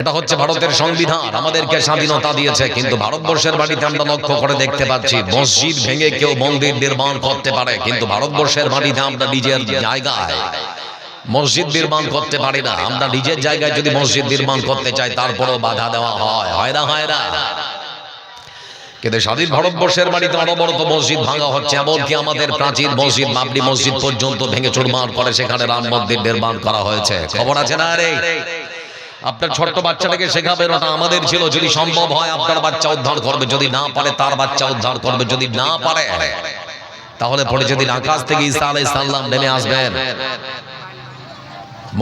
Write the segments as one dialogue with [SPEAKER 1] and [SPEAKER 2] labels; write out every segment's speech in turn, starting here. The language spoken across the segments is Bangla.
[SPEAKER 1] এটা হচ্ছে ভারতের সংবিধান, আমাদেরকে স্বাধীনতা দিয়েছে। কিন্তু ভারতবর্ষের মাটিতে আমরা লক্ষ্য করে দেখতে পাচ্ছি মসজিদ ভেঙে কেউ মন্দির নির্মাণ করতে পারে, কিন্তু ভারতবর্ষের মাটিতে আমরা নিজের জায়গায় মসজিদ নির্মাণ করতে পারি না। আমরা নিজের জায়গায় যদি মসজিদ নির্মাণ করতে চাই তারপরেও বাধা দেওয়া হয় না। কিন্তু স্বাধীন ভারতবর্ষের মাটিতে অনবরত মসজিদ ভাঙা হচ্ছে, এমনকি আমাদের প্রাচীন মসজিদ বাবরি মসজিদ পর্যন্ত ভেঙে চুরমার করে সেখানে রাম মন্দির নির্মাণ করা হয়েছে। খবর আছে না? রে আপনার ছোট্ট বাচ্চাটাকে শেখাবেন, ওটা আমাদের ছিল। যদি সম্ভব হয় আপনার বাচ্চা উদ্ধার করবে, যদি না পারে তার বাচ্চা উদ্ধার করবে। যদি না পারে তাহলে পরে যদি আকাশ থেকে ঈসা আলাইহিস সালাম নেমে আসবেন।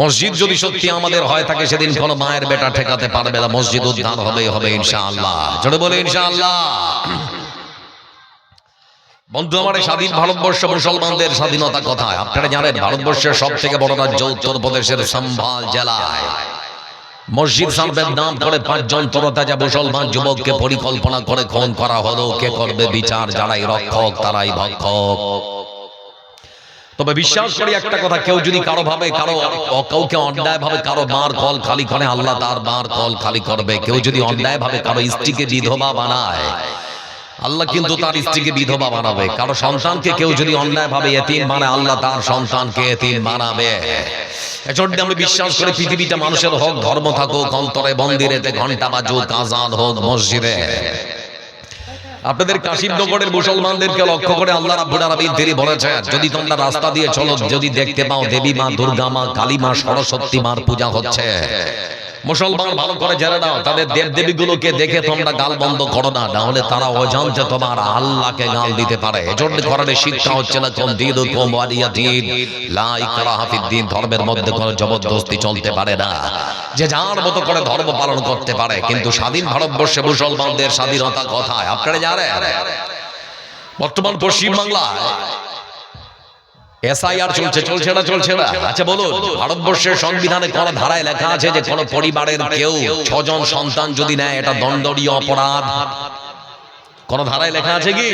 [SPEAKER 1] মসজিদ যদি সত্যি আমাদের হয় থাকে, সেদিন কোন মায়ের বেটা ঠেকাতে পারবে না। মসজিদ উদ্ধার হবে ইনশাআল্লাহ। জোরে বলে ইনশাআল্লাহ। বন্ধু আমার, স্বাধীন ভারতবর্ষ মুসলমানদের স্বাধীনতা কোথায় আপনারা জানেন? ভারতবর্ষের সব থেকে বড় রাজ্য উত্তরপ্রদেশের সম্ভাল জেলায় মসজিদ সাহেবের নাম করে 5 জন তরতাজা মুসলমান যুবককে পরিকল্পনা করে খুন করা হলো। কে করবে বিচার? যারাই রক্ষক তারাই ভক্ষক। তবে বিশ্বাস করি একটা কথা, কেউ যদি কারো কাউকে অন্যায় ভাবে কারো মার কল খালি করে, আল্লাহ তার মার কল খালি করবে। কেউ যদি অন্যায় ভাবে কারো স্ত্রীকে বিধবা বানায়, আল্লাহ কিন্তু তার স্ত্রীকে বিধবা বানাবে। কারো সন্তানকে কেউ যদি অন্যায় ভাবে এতিম বানায়, আল্লাহ তার সন্তানকে এতিম বানাবে। এজন্য আমি বিশ্বাস করি পৃথিবীটা মানুষের হোক, ধর্ম থাকুক, অন্তরে মন্দিরেতে ঘন্টা বাজুক, আজান হোক মসজিদে। আপনাদের কাশিমনগরের মুসলমানদেরকে লক্ষ্য করে আল্লাহ রাব্বুল আলামিন তিনি বলেছেন, যদি তোমরা রাস্তা দিয়ে চলো, যদি দেখতে পাও দেবী মা, দুর্গা মা, কালী মা, সরস্বতী মার পূজা হচ্ছে, মুসলমান ভালো করে জেনে নাও, তাদের দেবদেবীগুলোকে দেখে তোমরা গাল বন্ধ করো না, নাহলে তারা অজান্তে তোমার আল্লাহকে গাল দিতে পারে। এজন্য কোরআনের শিক্ষা হচ্ছে না কোন দীনুকুম ওয়ালিয়া দীন, লা ইকরাহা ফিদ্দীন, ধর্মের মধ্যে কোনো জবরদস্তি চলতে পারে না, যে যার মতো করে ধর্ম পালন করতে পারে। কিন্তু স্বাধীন ভারতবর্ষে মুসলমানদের স্বাধীনতা কোথায় আপনারা জানেন? বর্তমান পশ্চিম বাংলায় এসআইআর চলছে না? আচ্ছা বলুন, ভারতবর্ষের সংবিধানে কোন ধারায় লেখা আছে যে কোন পরিবারের কেউ 6 জন সন্তান যদি নেয় এটা দণ্ডনীয় অপরাধ? কোন ধারায় লেখা আছে কি?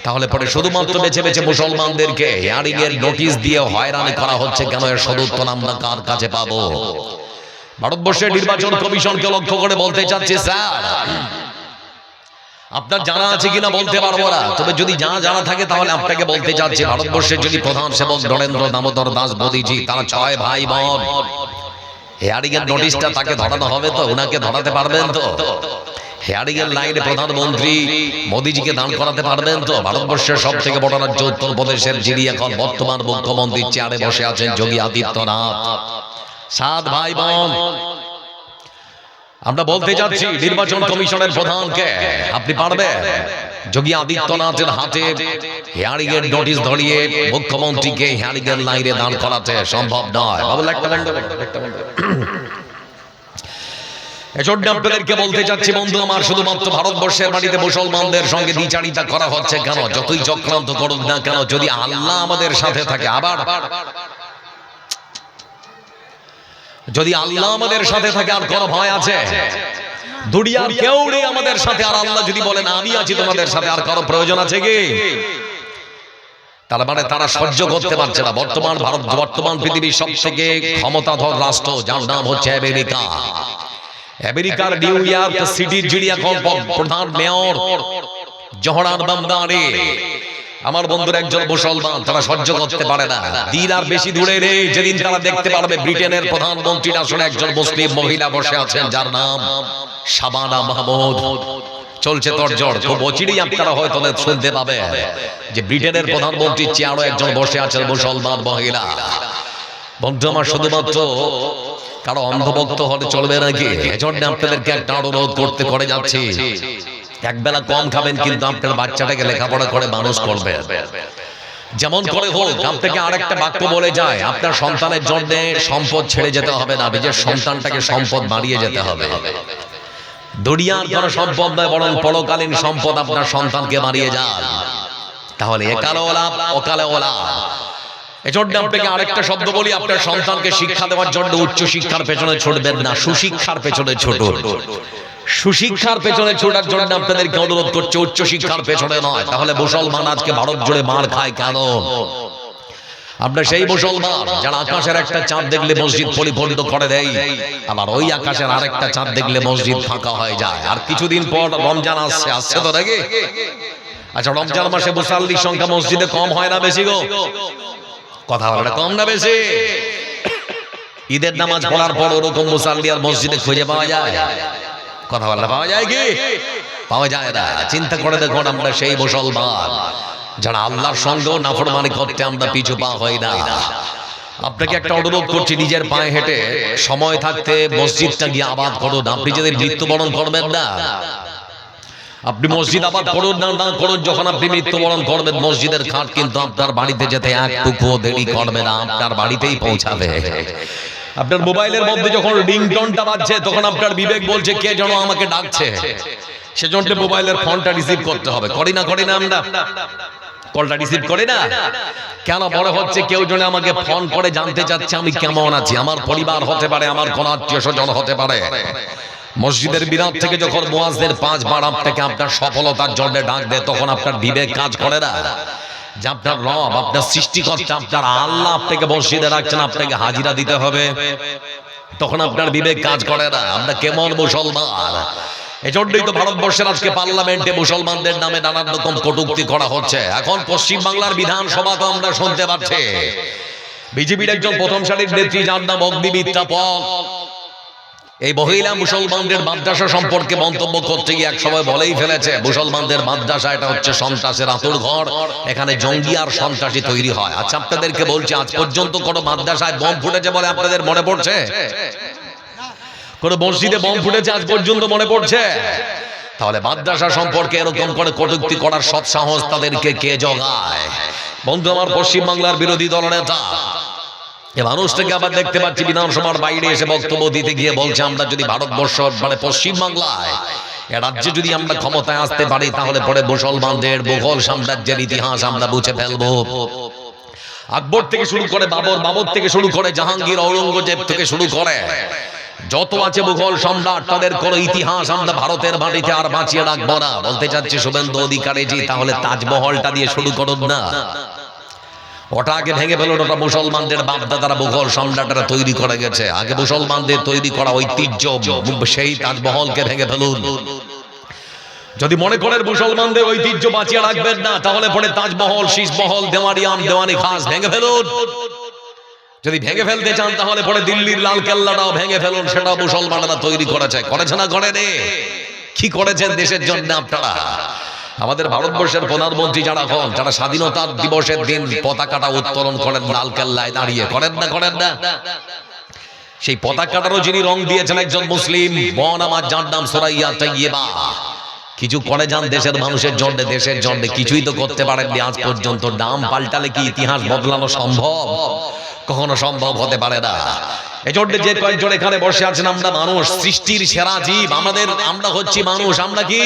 [SPEAKER 1] তাহলে পরে শুধুমাত্র বেছে বেছে মুসলমানদেরকে হিয়ারিং এর নোটিশ দিয়ে হয়রানি করা হচ্ছে কেন? এর সদুত্তর আমরা কার কাছে পাবো? ভারতবর্ষের নির্বাচন কমিশনকে লক্ষ্য করে বলতে চাচ্ছি, স্যার আপনার জানা আছে কিনা বলতে পারবো না, তবে যদি জানা থাকে তাহলে আপনাকে বলতে চাচ্ছি, ভারতবর্ষের যদি প্রধান সেবক নরেন্দ্র দামোদর দাস মোদীজি, তারা 6 ভাই বোন, হিয়ারিং এর নোটিশটা তাকে ধরানো হবে তো? উনাকে ধরাতে পারবেন তো? হিয়ারিং এর লাইনে প্রধানমন্ত্রী মোদীজিকে দাঁড় করাতে পারবেন তো? ভারতবর্ষের সব থেকে বড় রাজ্য উত্তরপ্রদেশের, যিনি এখন বর্তমান মুখ্যমন্ত্রীর চেয়ারে বসে আছেন, যোগী আদিত্যনাথ, 7 ভাই বোন। আমরা বলতে যাচ্ছি নির্বাচন কমিশনের প্রধানকে, আপনি পারবেন যোগী আদিত্যনাথের হাতে হিয়ারিং এর নোটিশ ধরিয়ে মুখ্যমন্ত্রীকে হিয়ারিং এর লাইনে দাঁড় করাতে? সম্ভব নয়। এজন্য আপনাদেরকে বলতে চাচ্ছি বন্ধু আমার, শুধুমাত্র ভারতবর্ষের মাটিতে মুসলমানদের সঙ্গে দ্বিচারিতা করা হচ্ছে কেন? যতই চক্রান্ত করুক না কেন, যদি আল্লাহ আমাদের সাথে থাকে, আবার যদি আল্লাহ আমাদের সাথে থাকে আর কোন ভয় আছে? দুনিয়ার কেউ নেই আমাদের সাথে, আর আল্লাহ যদি বলেন আমি আছি তোমাদের সাথে, আর কারো প্রয়োজন আছে কি? তার মানে তারা সহ্য করতে পারছে না। বর্তমান পৃথিবীর সবথেকে ক্ষমতাধর রাষ্ট্র, যার নাম হচ্ছে আমেরিকা। আমেরিকার নিউ ইয়র্ক সিটির যিনি এখন প্রধান মেয়র, জোহরান মামদানি, আমার বন্ধুর একজন মুসলমান, তারা সহ্য করতে পারে না। দিন আর বেশি দূরে নেই যেদিন তারা দেখতে পারবে ব্রিটেনের প্রধানমন্ত্রীর আসলে একজন মুসলিম মহিলা বসে আছেন, যার নাম শাবানা মাহমুদ। চলছে তোড়জোড়, খুব অচিরেই আপনারা হয়তো শুনতে পাবেন যে ব্রিটেনের প্রধানমন্ত্রীর চেয়ারও একজন বসে আছেন মুসলমান মহিলা। বন্ধু আমার, শুধুমাত্র কারো অন্ধভক্ত হলে চলবে নাকি? এজন্য আপনাদেরকে একটা অনুরোধ করে যাচ্ছি, একবেলা কম খাবেন কিন্তু আপনার বাচ্চাটাকে লেখাপড়া করে মানুষ করবে। যেমন করে হোক আপনাকে আরেকটা বাক্য বলে যায়, আপনার সন্তানের জন্য সম্পদ ছেড়ে যেতে হবে না, নিজের সন্তানটাকে সম্পদ বাড়িয়ে যেতে হবে। দুনিয়ার কোন সম্পদ নয়, বরং পরকালীন সম্পদ আপনার সন্তানকে বাড়িয়ে যান, তাহলে একালে ওলাপ ওকালে ওলাপ। এজন্য আপনাকে আরেকটা শব্দ বলি, আপনার সন্তানকে শিক্ষা দেওয়ার জন্য উচ্চ শিক্ষার পেছনে ছুটবেন না, সুশিক্ষার পেছনে ছুটুন। সুশিক্ষার পেছনে ছোটার জন্য আপনাদেরকে অনুরোধ করছে, উচ্চ শিক্ষার পেছনে নয়। তাহলে মুসলমান আজকে ভারত জুড়ে মার খায় কেন? আমরা সেই মুসলমান যারা আকাশের একটা চাঁদ দেখলে মসজিদ পরিপূর্ণ করে দেয়, আবার ওই আকাশের আরেকটা চাঁদ দেখলে মসজিদ ফাঁকা হয়ে যায়। আর কিছুদিন পর রমজান আসছে তো নাকি? আচ্ছা, রমজান মাসে মুসাল্লির সংখ্যা মসজিদে কম হয় না বেশি গো? কথা বলে কম না বেশি? ঈদের নামাজ পড়ার পর ওরকম মুসাল্লি আর মসজিদে খুঁজে পাওয়া যায়? কথা বলে পাওয়া যায় কি? পাওয়া যায় না। চিন্তা করে দেখুন, আমরা সেই মুসলমান যারা আল্লাহর সঙ্গেও নাফরমানি করতে আমরা পিছু পা হই না। আপনাকে একটা অনুরোধ করছি, নিজের পায়ে হেঁটে সময় থাকতে মসজিদটা গিয়ে আবাদ করুন। আপনি যদি মৃত্যুবরণ করবেন না, আপনি মসজিদ আবাদ করুন না করুন, যখন আপনি মৃত্যুবরণ করবেন মসজিদের খাট কিন্তু আপনার বাড়িতে যেতে একটুকু দেরি করবে না, আপনার বাড়িতেই পৌঁছাবে। আপনার মোবাইলের মধ্যে যখন রিংটোনটা বাজছে তখন আপনার বিবেক বলছে কে যেন আমাকে ডাকছে, সেজন্য মোবাইলের ফোনটা রিসিভ করতে হবে। করি না আমরা? কলটা রিসিভ করি না কেন? মনে হচ্ছে কেউ যেন আমাকে ফোন করে জানতে চাচ্ছে আমি কেমন আছি। আমার পরিবার হতে পারে, আমার কোন আত্মীয় স্বজন হতে পারে। মসজিদের বিরাট থেকে যখন মুয়াজ্জিন 5 বার আপনাকে আপনার সফলতার জন্য ডাক দেয়, তখন আপনার বিবেক কাজ করে না যে আপনার রব, আপনার সৃষ্টিকর্তা, আপনার আল্লাহ আপনাকে মসজিদে রাখছেন, আপনাকে হাজিরা দিতে হবে? তখন আপনার বিবেক কাজ করে না। আমরা কেমন মুসলমান? এজন্যই তো ভারতবর্ষের আজকে পার্লামেন্টে মুসলমানদের নামে নানান রকম কটূক্তি করা হচ্ছে। এখন পশ্চিম বাংলার বিধানসভা তো আমরা শুনতে পাচ্ছি, বিজেপির একজন প্রথম সারির নেত্রী যার নাম অগ্নিমিত্রা পল, এই মহিলা মুসলমানদের মাদ্রাসা সম্পর্কে মন্তব্য করতে গিয়ে এক সময় বলেই ফেলেছে মুসলমানদের মাদ্রাসা এটা হচ্ছে সন্ত্রাসের আতুর ঘর, এখানে জঙ্গি আর সন্ত্রাসী তৈরি হয়। আচ্ছা, আপনাদেরকে বলছি, আজ পর্যন্ত কোন মাদ্রাসায় বোম ফুটেছে বলে আপনাদের মনে পড়ছে? কোন মসজিদে বোম ফুটেছে আজ পর্যন্ত মনে পড়ছে? তাহলে মাদ্রাসা সম্পর্কে এরকম করে কটূক্তি করার সৎ সাহস তাদেরকে কে জগায়? বন্ধু আমার, পশ্চিম বাংলার বিরোধী দলনেতা এই মানুষটাকে আবার দেখতে পাচ্ছি বিধানসভার বাইরে এসে বক্তব্য দিতে গিয়ে বলছে আমরা যদি ভারতবর্ষ মানে পশ্চিম বাংলায় এ রাজ্যে যদি আমরা ক্ষমতায় আসতে পারি তাহলে পরে মুসলমানদের মুঘল সাম্রাজ্যের ইতিহাস আমরা বুঝে ফেলবো। আকবর থেকে শুরু করে বাবর থেকে শুরু করে জাহাঙ্গীর, ঔরঙ্গজেব থেকে শুরু করে যত আছে মুঘল সম্রাট, তাদের কোন ইতিহাস আমরা ভারতের মাটিতে আর বাঁচিয়ে রাখবো না। বলতে চাচ্ছি শুভেন্দু অধিকারী জি, তাহলে তাজমহলটা দিয়ে শুরু করুন না, ওটা আগে ভেঙে ফেলুন। ওটা মুসলমানদের বাপদাদারা মুঘল সম্রাটরা তৈরি করে গেছে, আগে মুসলমানদের তৈরি করা ঐতিহ্য সেই তাজমহলকে ভেঙে ফেলুন। যদি মনে করেন মুসলমানদের ঐতিহ্য বাঁচিয়ে রাখবেন না, তাহলে পরে তাজমহল, শীষমহল, দেওয়ানিয়াম, দেওয়ানি খাস ভেঙে ফেলুন। যদি ভেঙে ফেলতে চান তাহলে পরে দিল্লির লাল কেল্লাটাও ভেঙে ফেলুন, সেটাও মুসলমানরা তৈরি করেছে না করেনি? কি করেছেন দেশের জন্য আপনারা? আমাদের ভারতবর্ষের প্রধানমন্ত্রী যারা হন, যারা স্বাধীনতা দিবসের দিন পতাকাটা উত্তোলন করেন লাল কেল্লায় দাঁড়িয়ে, করেন না? সেই পতাকাটারও যিনি রং দিয়েছেন একজন মুসলিম বোন আমার, যার নাম সুরাইয়া তাইয়্যিবা। কিছু করে যান দেশের মানুষের জন্য, দেশের জন্য কিছুই তো করতে পারেননি আজ পর্যন্ত। নাম পাল্টালে কি ইতিহাস বদলানো সম্ভব? কখনো সম্ভব হতে পারে না। এজন্য যে কয়েকজন এখানে বসে আছেন, আমরা মানুষ, সৃষ্টির সেরা জীব, আমরা হচ্ছি মানুষ। আমরা কি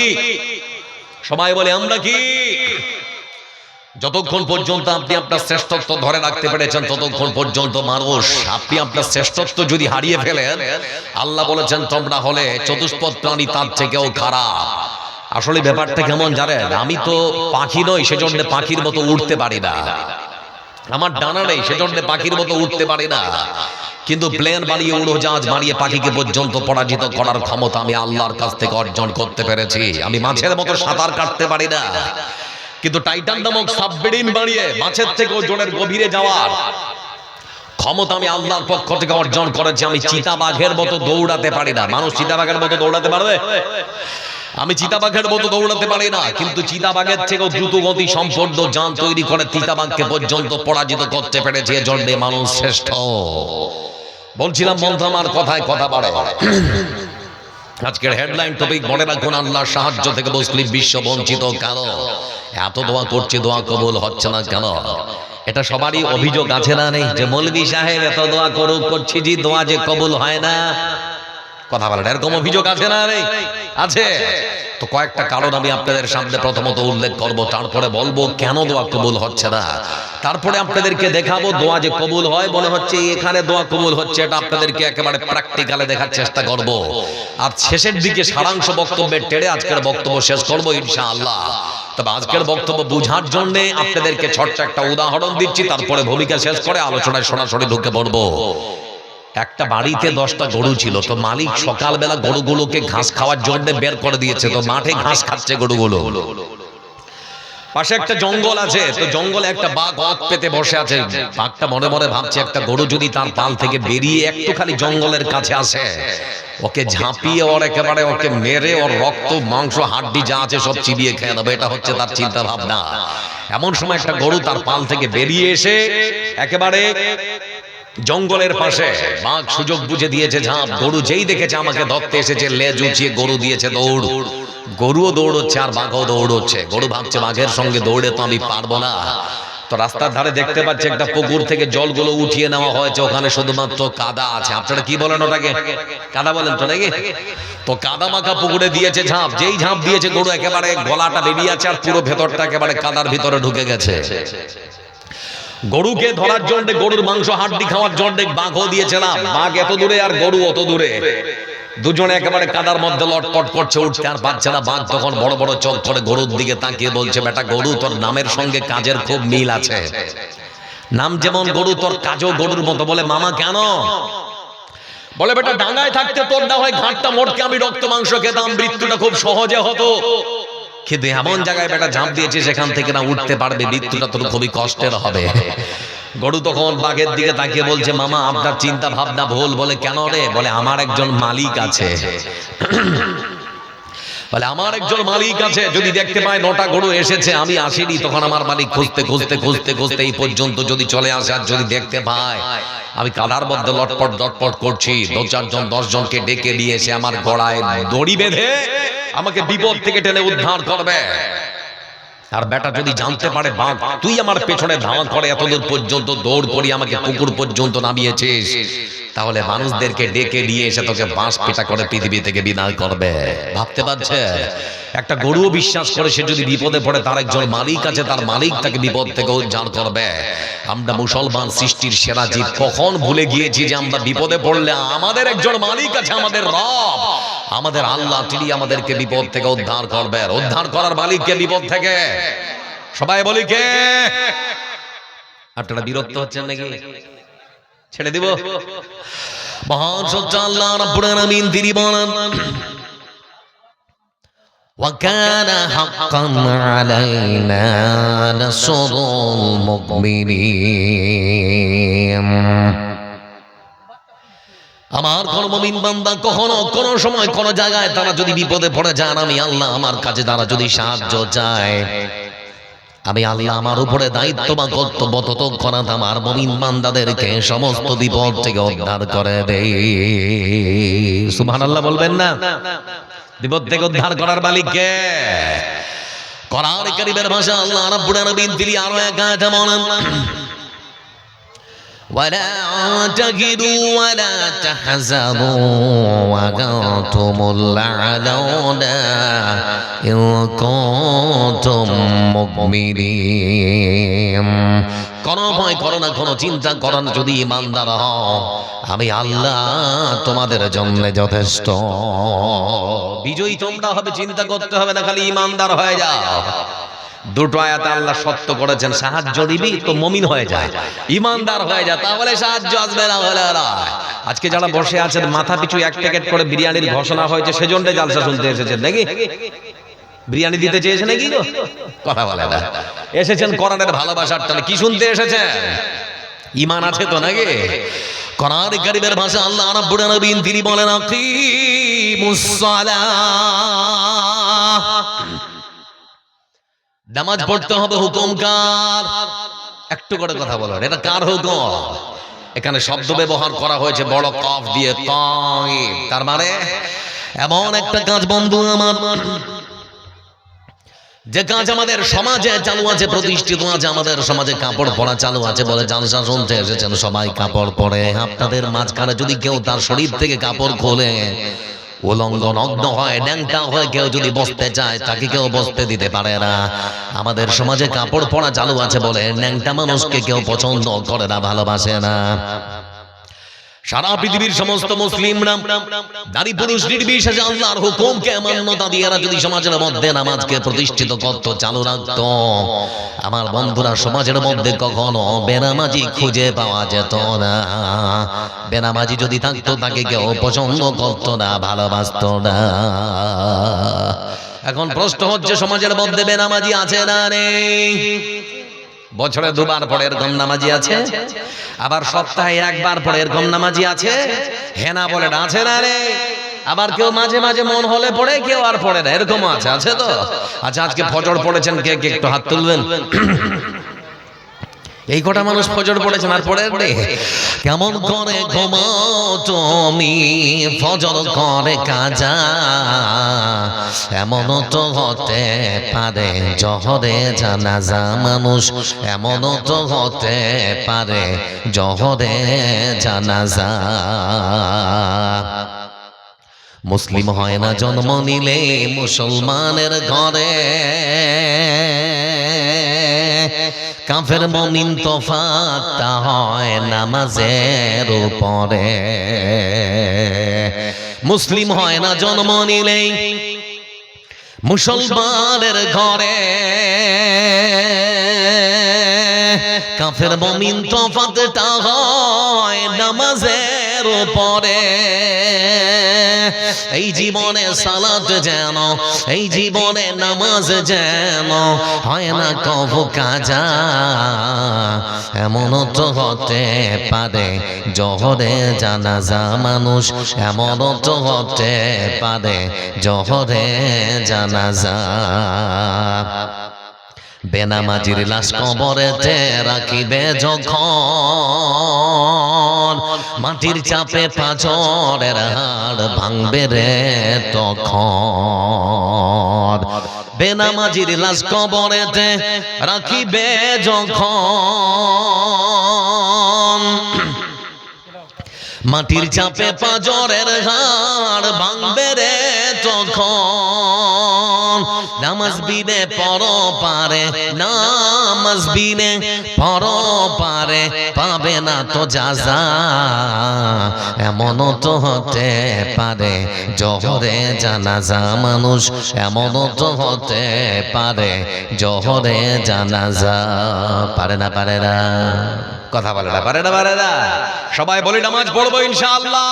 [SPEAKER 1] সবাই বলে আমরা কি? যতক্ষণ পর্যন্ত আপনি আপনার শ্রেষ্ঠত্ব ধরে রাখতে পেরেছেন ততক্ষণ পর্যন্ত মানুষ। আপনি আপনার শ্রেষ্ঠত্ব যদি হারিয়ে ফেলেন, আল্লাহ বলেছেন তোমরা হলে চতুষ্পদ প্রাণী তার থেকেও খারাপ। আসলে ব্যাপারটা কেমন জানেন? আমি তো পাখি নই, সেজন্য পাখির মতো উড়তে পারি না। আমার ডানা নেই, সেজন্য পাখির মতো উঠতে পারি না। কিন্তু প্লেন বানিয়ে, উড়োজাহাজ বানিয়ে পাখিকে পর্যন্ত পরাজিত করার ক্ষমতা আমি আল্লাহর কাছ থেকে অর্জন করতে পেরেছি। আমি মাছের মতো সাঁতার কাটতে পারি না, কিন্তু টাইটান নামক সাবমেরিন বানিয়ে মাছের থেকেও জলের গভীরে যাওয়ার ক্ষমতা আমি আল্লাহর পক্ষ থেকে অর্জন করেছি। আমি চিতাবাঘের মতো দৌড়াতে পারি না। মানুষ চিতাবাঘের মতো দৌড়াতে পারবে? আমি চিতাবাঘের মতো দৌড়াতে পারি না, কিন্তু চিতাবাঘের থেকেও দ্রুত গতি সম্পন্ন যান তৈরি করে চিতাবাঘকে পর্যন্ত পরাজিত করতে পেরেছে। এজন্য মানুষ শ্রেষ্ঠ। বলছিলাম বন্ধু আমার, কথায় কথা বাড়ে। আজকের হেডলাইন টপিক মনে রাখুন, আল্লাহর সাহায্য থেকে মুসলিম বিশ্ব বঞ্চিত কেন? এত দোয়া করছি, দোয়া কবুল হচ্ছে না কেন? এটা সবারই অভিযোগ আছে না নেই যে মৌলভী সাহেব এত দোয়া করছি জি, দোয়া যে কবুল হয় না? কথা বলেন, এরকম অভিযোগ আছে না নেই? আছে। তো কয়েকটা কারণ আমি আপনাদের সামনে প্রথমত উল্লেখ করব, তারপরে বলবো কেন দোয়া কবুল হচ্ছে না, তারপরে আপনাদেরকে দেখাবো দোয়া যে কবুল হয় মনে হচ্ছে এখানে দোয়া কবুল হচ্ছে, এটা আপনাদেরকে একেবারে প্র্যাকটিক্যালে দেখার চেষ্টা করব। আর শেষের দিকে সারাংশ বক্তব্যের টেনে আজকের বক্তব্য শেষ করব ইনশাআল্লাহ। তবে আজকের বক্তব্য বোঝার জন্য আপনাদেরকে ছোট্ট একটা উদাহরণ দিচ্ছি, তারপরে ভূমিকা শেষ করে আলোচনায় সরাসরি ঢুকে পড়বো। একটা বাড়িতে 10টা গরু ছিল। তো মালিক সকালবেলা গরুগুলোকে ঘাস খাওয়ার জন্য বের করে দিয়েছে। তো মাঠে ঘাস খাচ্ছে গরুগুলো। পাশে একটা জঙ্গল আছে। তো জঙ্গলে একটা বাঘ অত পেতে বসে আছে। বাঘটা মনে মনে ভাবছে, একটা গরু যদি তার পাল থেকে বেরিয়ে একটুখানি জঙ্গলের কাছে আসে, ওকে ঝাঁপিয়ে ওর একেবারে ওকে মেরে ওর রক্ত মাংস হাড্ডি যা আছে সব চিবিয়ে খেয়ে দেবে, এটা হচ্ছে তার চিন্তা ভাবনা। এমন সময় একটা গরু তার পাল থেকে বেরিয়ে এসে একেবারে জঙ্গলের পাশে, বাঘ সুযোগ বুঝে দিয়েছে ঝাঁপ। গরু যেই দেখেছে আমাকে ধরতে এসেছে, লেজ উঁচিয়ে গরু দিয়েছে দৌড়। গরুও দৌড়চ্ছে আর বাঘও দৌড়চ্ছে। গরু ভাবছে বাঘের সঙ্গে দৌড়ে তো আমি পারবো না। তো রাস্তার ধারে দেখতে পাচ্ছে একটা পুকুর থেকে জলগুলো উঠিয়ে নেওয়া হয়েছে, ওখানে শুধুমাত্র কাদা আছে। আপনারা কি বলেন ওটাকে? কাদা বলেন তো নাকি? তো কাদা মাখা পুকুরে দিয়েছে ঝাঁপ। যেই ঝাঁপ দিয়েছে গরু একেবারে গলাটা বেরিয়ে আছে আর পুরো ভেতরটা একেবারে কাদার ভিতরে ঢুকে গেছে। গরুকে ধরার জন্য, গরুর মাংস হাড্ডি খাওয়ার জন্য বাঘও দিয়েছে না। বাঘ এত দূরে আর গরু অত দূরে, দুজনে একেবারে কাদার মধ্যে লটপট করছে, উঠতে আর পারছে না। বাঘ তখন বড় বড় চোখ করে গরুর দিকে তাকিয়ে বলছে, বেটা গরু, তোর নামের সঙ্গে কাজের খুব মিল আছে। নাম যেমন গরু, তোর কাজও গরুর মতো। বলে মামা কেন? বলে বেটা ডাঙায় থাকতে তোর না হয় ঘাটটা মোটকে আমি রক্ত মাংস খেতাম, মৃত্যুটা খুব সহজে হতো। কিন্তু এমন জায়গায় বেটা ঝাঁপ দিয়েছে সেখান থেকে না উঠতে পারবে, মৃত্যুটা তোর খুবই কষ্টের হবে। গরু তখন বাঘের দিকে তাকিয়ে বলছে, মামা আপনার চিন্তা ভাবনা ভুল। বলে কেন রে? বলে আমার একজন মালিক আছে। বলে আমার একজন মালিক আছে, যদি দেখতে পায় 9টা গরু এসেছে, আমি আসিনি, তখন আমার মালিক খুঁজতে খুঁজতে খুঁজতে খুঁজতে এই পর্যন্ত যদি চলে আসে, আর যদি দেখতে পায় আমি কাদার মধ্যে লটপট লটপট করছি, 2-4 জন 10 জনকে ডেকে নিয়ে এসে আমার গলায় দড়ি বেঁধে আমাকে বিপদ থেকে টেনে উদ্ধার করবে। আর বেটা যদি জানতে পারে বাঘ তুই আমার পেছনে ধাওয়া করে এতদূর পর্যন্ত দৌড় করি আমাকে পুকুর পর্যন্ত নামিয়েছিস, তাহলে মানুষদেরকে ডেকে নিয়ে এসে তোকে বাঁশ পেটা করে পৃথিবী থেকে বিদায় করবে। ভাবতে পারছে? একটা গরুও বিশ্বাস করে সে যদি বিপদে পড়ে তার একজন মালিক আছে, তার মালিক তাকে বিপদ থেকে উদ্ধার করবে। আমরা মুসলমান সৃষ্টির সেরা জীব, কখন ভুলে গিয়েছি যে আমরা বিপদে পড়লে আমাদের একজন মালিক আছে, আমাদের রব, আমাদের আল্লাহ, তিনি আমাদেরকে বিপদ থেকে উদ্ধার করবে। উদ্ধার করার মালিককে বিপদ থেকে সবাই বলি কে? আপনারা বিরক্ত হচ্ছেন নাকি? ছেড়ে দিব? মহান সত্য আল্লাহ রাব্বুল আলামিন তিনি বলেন, وَكَانَ حَقًّا عَلَيْنَا نَصْرُ الْمُؤْمِنِينَ। আমার কোন মুমিন বান্দা কখনো কোন সময় কোন জায়গায় তারা যদি বিপদে পড়ে যান, আমি আল্লাহ আমার কাছে তারা যদি সাহায্য চায়, আমি আল্লাহ আমার উপরে দায়িত্ব বা কর্তব্য ততক্ষণাৎ আমার মুমিন বান্দাদেরকে সমস্ত বিপদ থেকে উদ্ধার করে দেই। সুবহানাল্লাহ বলবেন না? বিপদ থেকে উদ্ধার করার মালিক কে? কোরআন কারীমের ভাষা আল্লাহ রাব্বুল আলামিন তিনি আরো এক আয়াতে বলেন, ولا تهنوا ولا تحزنوا وأنتم الأعلون إن كنتم مؤمنين। কোনো ভয় করো না, কোনো চিন্তা করো না, যদি ঈমানদার হও আমি আল্লাহ তোমাদের জন্য যথেষ্ট। বিজয়ী তোমরা হবে, চিন্তা করতে হবে না, খালি ঈমানদার হয়ে যাও। দুটো আয়াতে আল্লাহ সত্য করেছেন, সাহায্য দিবি তো মুমিন হয়ে যায়, ঈমানদার হয়ে যায়, তাহলে সাহায্য আসবে না হলে না। আজকে যারা বসে আছেন মাথা পিছু 1 প্যাকেট করে বিরিয়ানির ঘোষণা হয়েছে, সেজন্য জালসা শুনতে এসেছেন নাকি? বিরিয়ানি দিতে চেয়েছে নাকি? কথা বলে না, এসেছেন কোরআনের ভালোবাসার টানে। কি শুনতে এসেছেন? ঈমান আছে তো নাকি? কোরআন কারীমের ভাষা আল্লাহ রাব্বুল আলামিন তিনি বলেন, আকিমুস সালাহ। নামাজ পড়তে হবে, হুকুম কার? একটু করে কথা বলেন, এটা কার হুকুম? এখানে শব্দ ব্যবহার করা হয়েছে বড় কফ দিয়ে, কায়েম, তার মানে এমন একটা কাজ বন্ধু আমার, যে কাজ আমাদের সমাজে চালু আছে, প্রতিষ্ঠিত আছে। আমাদের সমাজে কাপড় পরা চালু আছে, বলে জালসা শুনতে এসেছেন সবাই কাপড় পরে। আপনাদের মাঝখানে যদি কেউ তার শরীর থেকে কাপড় খোলে, উলঙ্গ নগ্ন হয়, ন্যাংটা হয়, কেউ যদি বসতে চায় তাকে কেউ বসতে দিতে পারে না। আমাদের সমাজে কাপড় পরা চালু আছে বলে ন্যাংটা মানুষকে কেউ পছন্দ করে না, ভালোবাসে না। সারা পৃথিবীর সমস্ত মুসলিমরা নারী পুরুষ নির্বিশেষে আল্লাহর হুকুমকে মান্যতা দিয়ে এরা যদি সমাজের মধ্যে নামাজকে প্রতিষ্ঠিত করত, চালু রাখত, আমার বন্ধুরা, সমাজের মধ্যে কখনো বেনামাজি খুঁজে পাওয়া যেত না। বেনামাজি যদি থাকতো তাকে কেউ পছন্দ করতো না, ভালোবাসতো না। এখন প্রশ্ন হচ্ছে, সমাজের মধ্যে বেনামাজি আছে না নেই? বছরে দুবার পরে এরকম নামাজি আছে, আবার সপ্তাহে একবার পরে এরকম নামাজি আছে। হেনা বলে আছে না রে? আবার কেউ মাঝে মাঝে মন হলে পড়ে, কেউ আর পড়ে না, এরকম আছে। আছে তো? আচ্ছা, আজকে ফজর পড়েছেন কে কে? একটু হাত তুলবেন। এই কটা মানুষ ফজর পড়েছেন, আর পড়ে রে? কেমন করে ঘুমাও তুমি ফজর করে কাজা, এমন তো হতে পারে জহরে জানাজা মানুষ, এমন তো হতে পারে জহরে জানাজা। মুসলিম হয় না জন্ম নিলে মুসলমানের ঘরে, কাফের মুমিন তফাৎ হয় নামাজের উপরে। মুসলিম হয় না জন্ম নিলেই মুসলমানের ঘরে, কাফের মুমিন তফাৎটা হয় নামাজের উপরে। এই জীবনে সালাত যেন, এই জীবনে নামাজ যেন হয় না কবু কাজা, এমন তো হতে পারে জহরে জানাজা মানুষ, এমন তো হতে পারে জহরে জানাজা। বেনামাজির লাশ কবরেতে রাখিবে যখন, মাটির চাপে পাঁজরের হাড় ভাঙবে রে তখন। বেনামাজির লাশ কবরেতে রাখিবে যখন, মাটির চাপে পাঁজরের হাড় ভাঙবে রে তখন। নামাজ বিনে পর পারে, নামাজ বিনে পর পারে পাবে না তো যাজা, এমন তো হতে পারে জহরে জানাজা মানুষ, এমন তো হতে পারে জহরে জানাজা। পারে না? পারে না? কথা বলে না? পারে না? পারে না? সবাই বলি নামাজ পড়বো ইনশাআল্লাহ,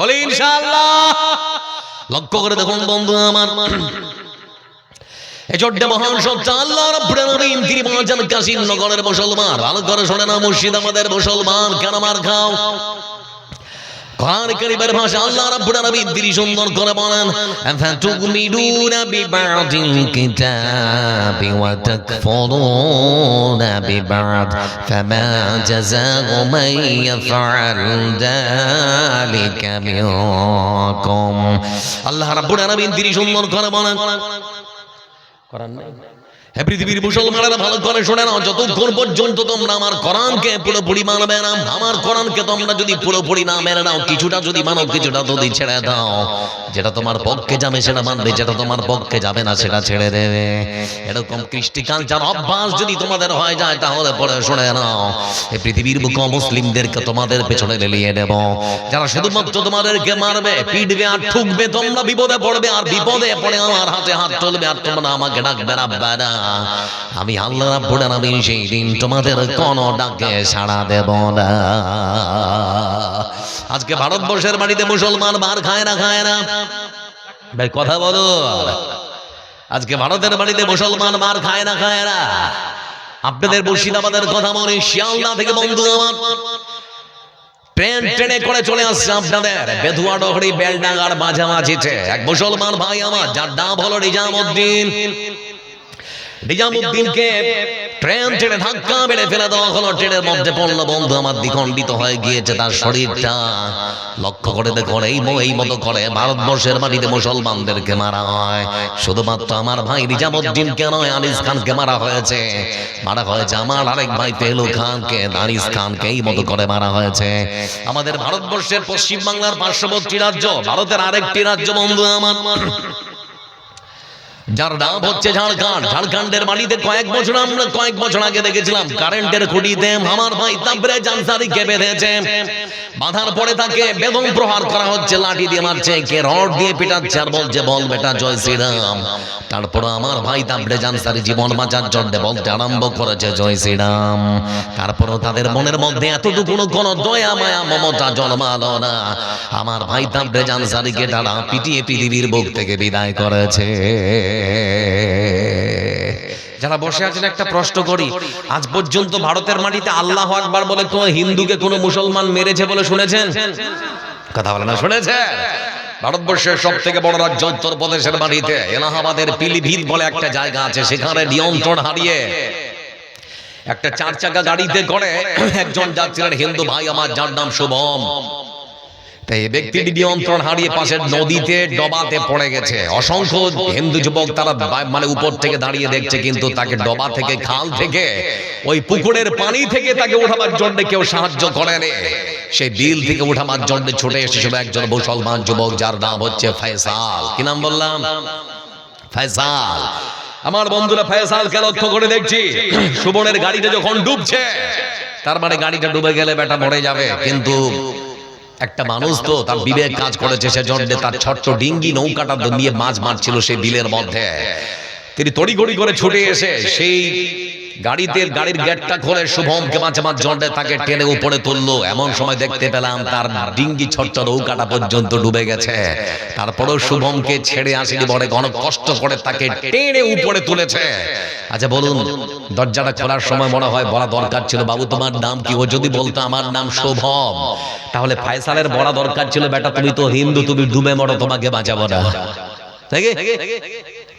[SPEAKER 1] বলি ইনশাআল্লাহ। লক্ষ্য করে দেখুন বন্ধু আমার, এই ছোট্ট মহান সত্য আল্লাহ রাব্বুল আলামিন তিনি বলেছেন, কাশিম নগরের মুসলমান, ভালো করে শোনে না, মুর্শিদাবাদের মুসলমান, কেন মার খাও? কোরআন কারীমের ভাষা আল্লাহ রাব্বুল আলামিন তিনি সুন্দর করে বলেন, আফাতুমিনুনা বিবাদিল কিতাবি ওয়া তাকফুরুনা বিবাদ, ফামা জাযাউ মান ইয়াফআল যালিকা মিনকুম। আল্লাহ রাব্বুল আলামিন তিনি সুন্দর করে বলেন, কোরআন নাই? হে পৃথিবীর মুসলমানেরা ভালো করে শোনে না, যতক্ষণ পর্যন্ত তোমরা আমার কোরআনকে পুরোপুরি মানবে না, আমার কোরআনকে তোমরা যদি পুরোপুরি না মেনে নাও, কিছুটা যদি মানো, কিছুটা যদি ছেড়ে দাও, যেটা তোমার পক্ষে যাবে সেটা মানবে, যেটা তোমার পক্ষে যাবে না সেটা ছেড়ে দেবে। এরকম কৃষ্টি কালচার অভ্যাস যদি তোমাদের হয়ে যায়, তাহলে পরে শুনে নাও, এই পৃথিবীর বুকে মুসলিমদেরকে তোমাদের পেছনে লেলিয়ে দেব। যারা শুধুমাত্র তোমাদেরকে মারবে, পিটবে আর ঠুকবে, তোমরা বিপদে পড়বে, আর বিপদে পড়ে আমার হাতে হাত তুলবে, আর তোমরা আমাকে ডাকবে রাব্বানা। আমি আল্লাহ রাব্বুল আলামিন সেই দিন তোমাদের কোনো ডাকে সাড়া দেব না। আজকে ভারতবর্ষের বাড়িতে মুসলমান মার খায় না? খায় না ভাই? কথা বলো। আজকে ভারতের বাড়িতে মুসলমান মার খায় না? খায় না? আপনাদের মুর্শিদাবাদের কথা বলি, শিয়ালদা থেকে বন্ধু আমার ট্রেন ট্রেনে করে চলে আসছে আপনাদের বেধুয়া ডহরি বেলডাঙ্গার মাঝামাঝিতে এক মুসলমান ভাই আমার, যার নাম হলো নিজামউদ্দিন। নিজামউদ্দিনকে ট্রেন ট্রেনে ধাক্কা মেরে ফেলে দেওয়া হলো, ট্রেনের মধ্যে পড়লো। বন্ধু আমার দ্বিখণ্ডিত হয়ে গিয়েছে তার শরীরটা। লক্ষ্য করে দেখুন, এই মতো করে ভারতবর্ষের মাটিতে মুসলমানদেরকে মারা হয়। শুধুমাত্র আমার ভাই নিজামউদ্দিনকে নয়, আনিস খানকে মারা হয়েছে। মারা হয়েছে আমার আরেক ভাই পেহলু খানকে, আনিস খানকে এই মতো করে মারা হয়েছে। আমাদের ভারতবর্ষের পশ্চিম বাংলার পার্শ্ববর্তী রাজ্য, ভারতের আরেকটি রাজ্য বন্ধু আমার যার নাম হচ্ছে ঝাড়খণ্ড। ঝাড়খণ্ডের মাটিতে কয়েক বছর আগে দেখেছিলাম কারেন্টের খুঁটিতে আমার ভাই তাবরেজ আনসারীকে বেঁধেছে। বাঁধার পরে তাকে বেদম প্রহার করা হচ্ছে, লাঠি দিয়ে মারছে, কে রড দিয়ে পিটাচ্ছে আর বলছে বল বেটা জয় শ্রীরাম। তারপর আমার ভাই তাবরেজ আনসারী জীবন বাঁচার জন্য বলতে আরম্ভ করেছে জয় শ্রীরাম। তারপরও তাদের মনের মধ্যে এতটুকু কোনো দয়া মায়া মমতা জন্মালো না। আমার ভাই তাবরেজ আনসারীকে তারা পিটিয়ে পৃথিবীর বুক থেকে বিদায় করেছে। যারা বসে আছেন একটা প্রশ্ন করি, আজ পর্যন্ত ভারতের মাটিতে আল্লাহু আকবার বলে কোন হিন্দুকে কোন মুসলমান মেরেছে বলে শুনেছেন? কথা বলে না, শুনেছেন? ভারতবর্ষের সব থেকে বড় রাজ্য উত্তরপ্রদেশের মাটিতে এলাহাবাদের পিলিভিত বলে একটা জায়গা আছে, সেখানে নিয়ন্ত্রণ হারিয়ে একটা 4 চাকা গাড়িতে করে একজন যাচ্ছিলেন হিন্দু ভাই আমার, যার নাম শুভম। তাই ব্যক্তিটি নিয়ন্ত্রণ হারিয়ে পাশের নদীতে ডবাতে পড়ে গেছে। অসংখ্য হিন্দু যুবক তারা মানে উপর থেকে দাঁড়িয়ে দেখছে, কিন্তু তাকে ডবা থেকে, খাল থেকে, ওই পুকুরের পানি থেকে তাকে উঠাবার জন্য কেউ সাহায্য করেনি। সেই বিল থেকে উঠাবার জন্য ছুটে এসেছিল একজন মুসলমান যুবক, যার নাম হচ্ছে ফয়সাল। কি নাম বললাম? ফয়সাল। আমার বন্ধুরা, ফয়সালকে লক্ষ্য করে দেখছি সুবনের গাড়িটা যখন ডুবছে, তার মানে গাড়িটা ডুবে গেলে বেটা মরে যাবে, কিন্তু একটা মানুষ তো তার বিবেক কাজ করেছে, সেজন্য তার ছোট্ট ডিঙ্গি নৌকাটা নিয়ে মাছ মারছিল সেই বিলের মধ্যে। তিনি তড়িঘড়ি করে ছুটে এসে সেই গাড়ির গেটটা খুলে শুভমকে বাঁচাবার জন্য তাকে টেনে উপরে তুললো। এমন সময় দেখতে পেলাম তার ডিঙ্গি ছোট্ট নৌকাটা পর্যন্ত ডুবে গেছে। তারপরেও শুভমকে ছেড়ে আসেনি, বড় অনেক কষ্ট করে তাকে টেনে উপরে তুলেছে। আচ্ছা বলুন, দরজাটা খোলার সময় মনে হয় বলা দরকার ছিল বাবু তোমার নাম কি? ও যদি বলতো আমার নাম শুভম, তাহলে ফয়সালের বলা দরকার ছিল বেটা তুমি তো হিন্দু, তুমি ডুবে মরো, তোমাকে বাঁচাবো না।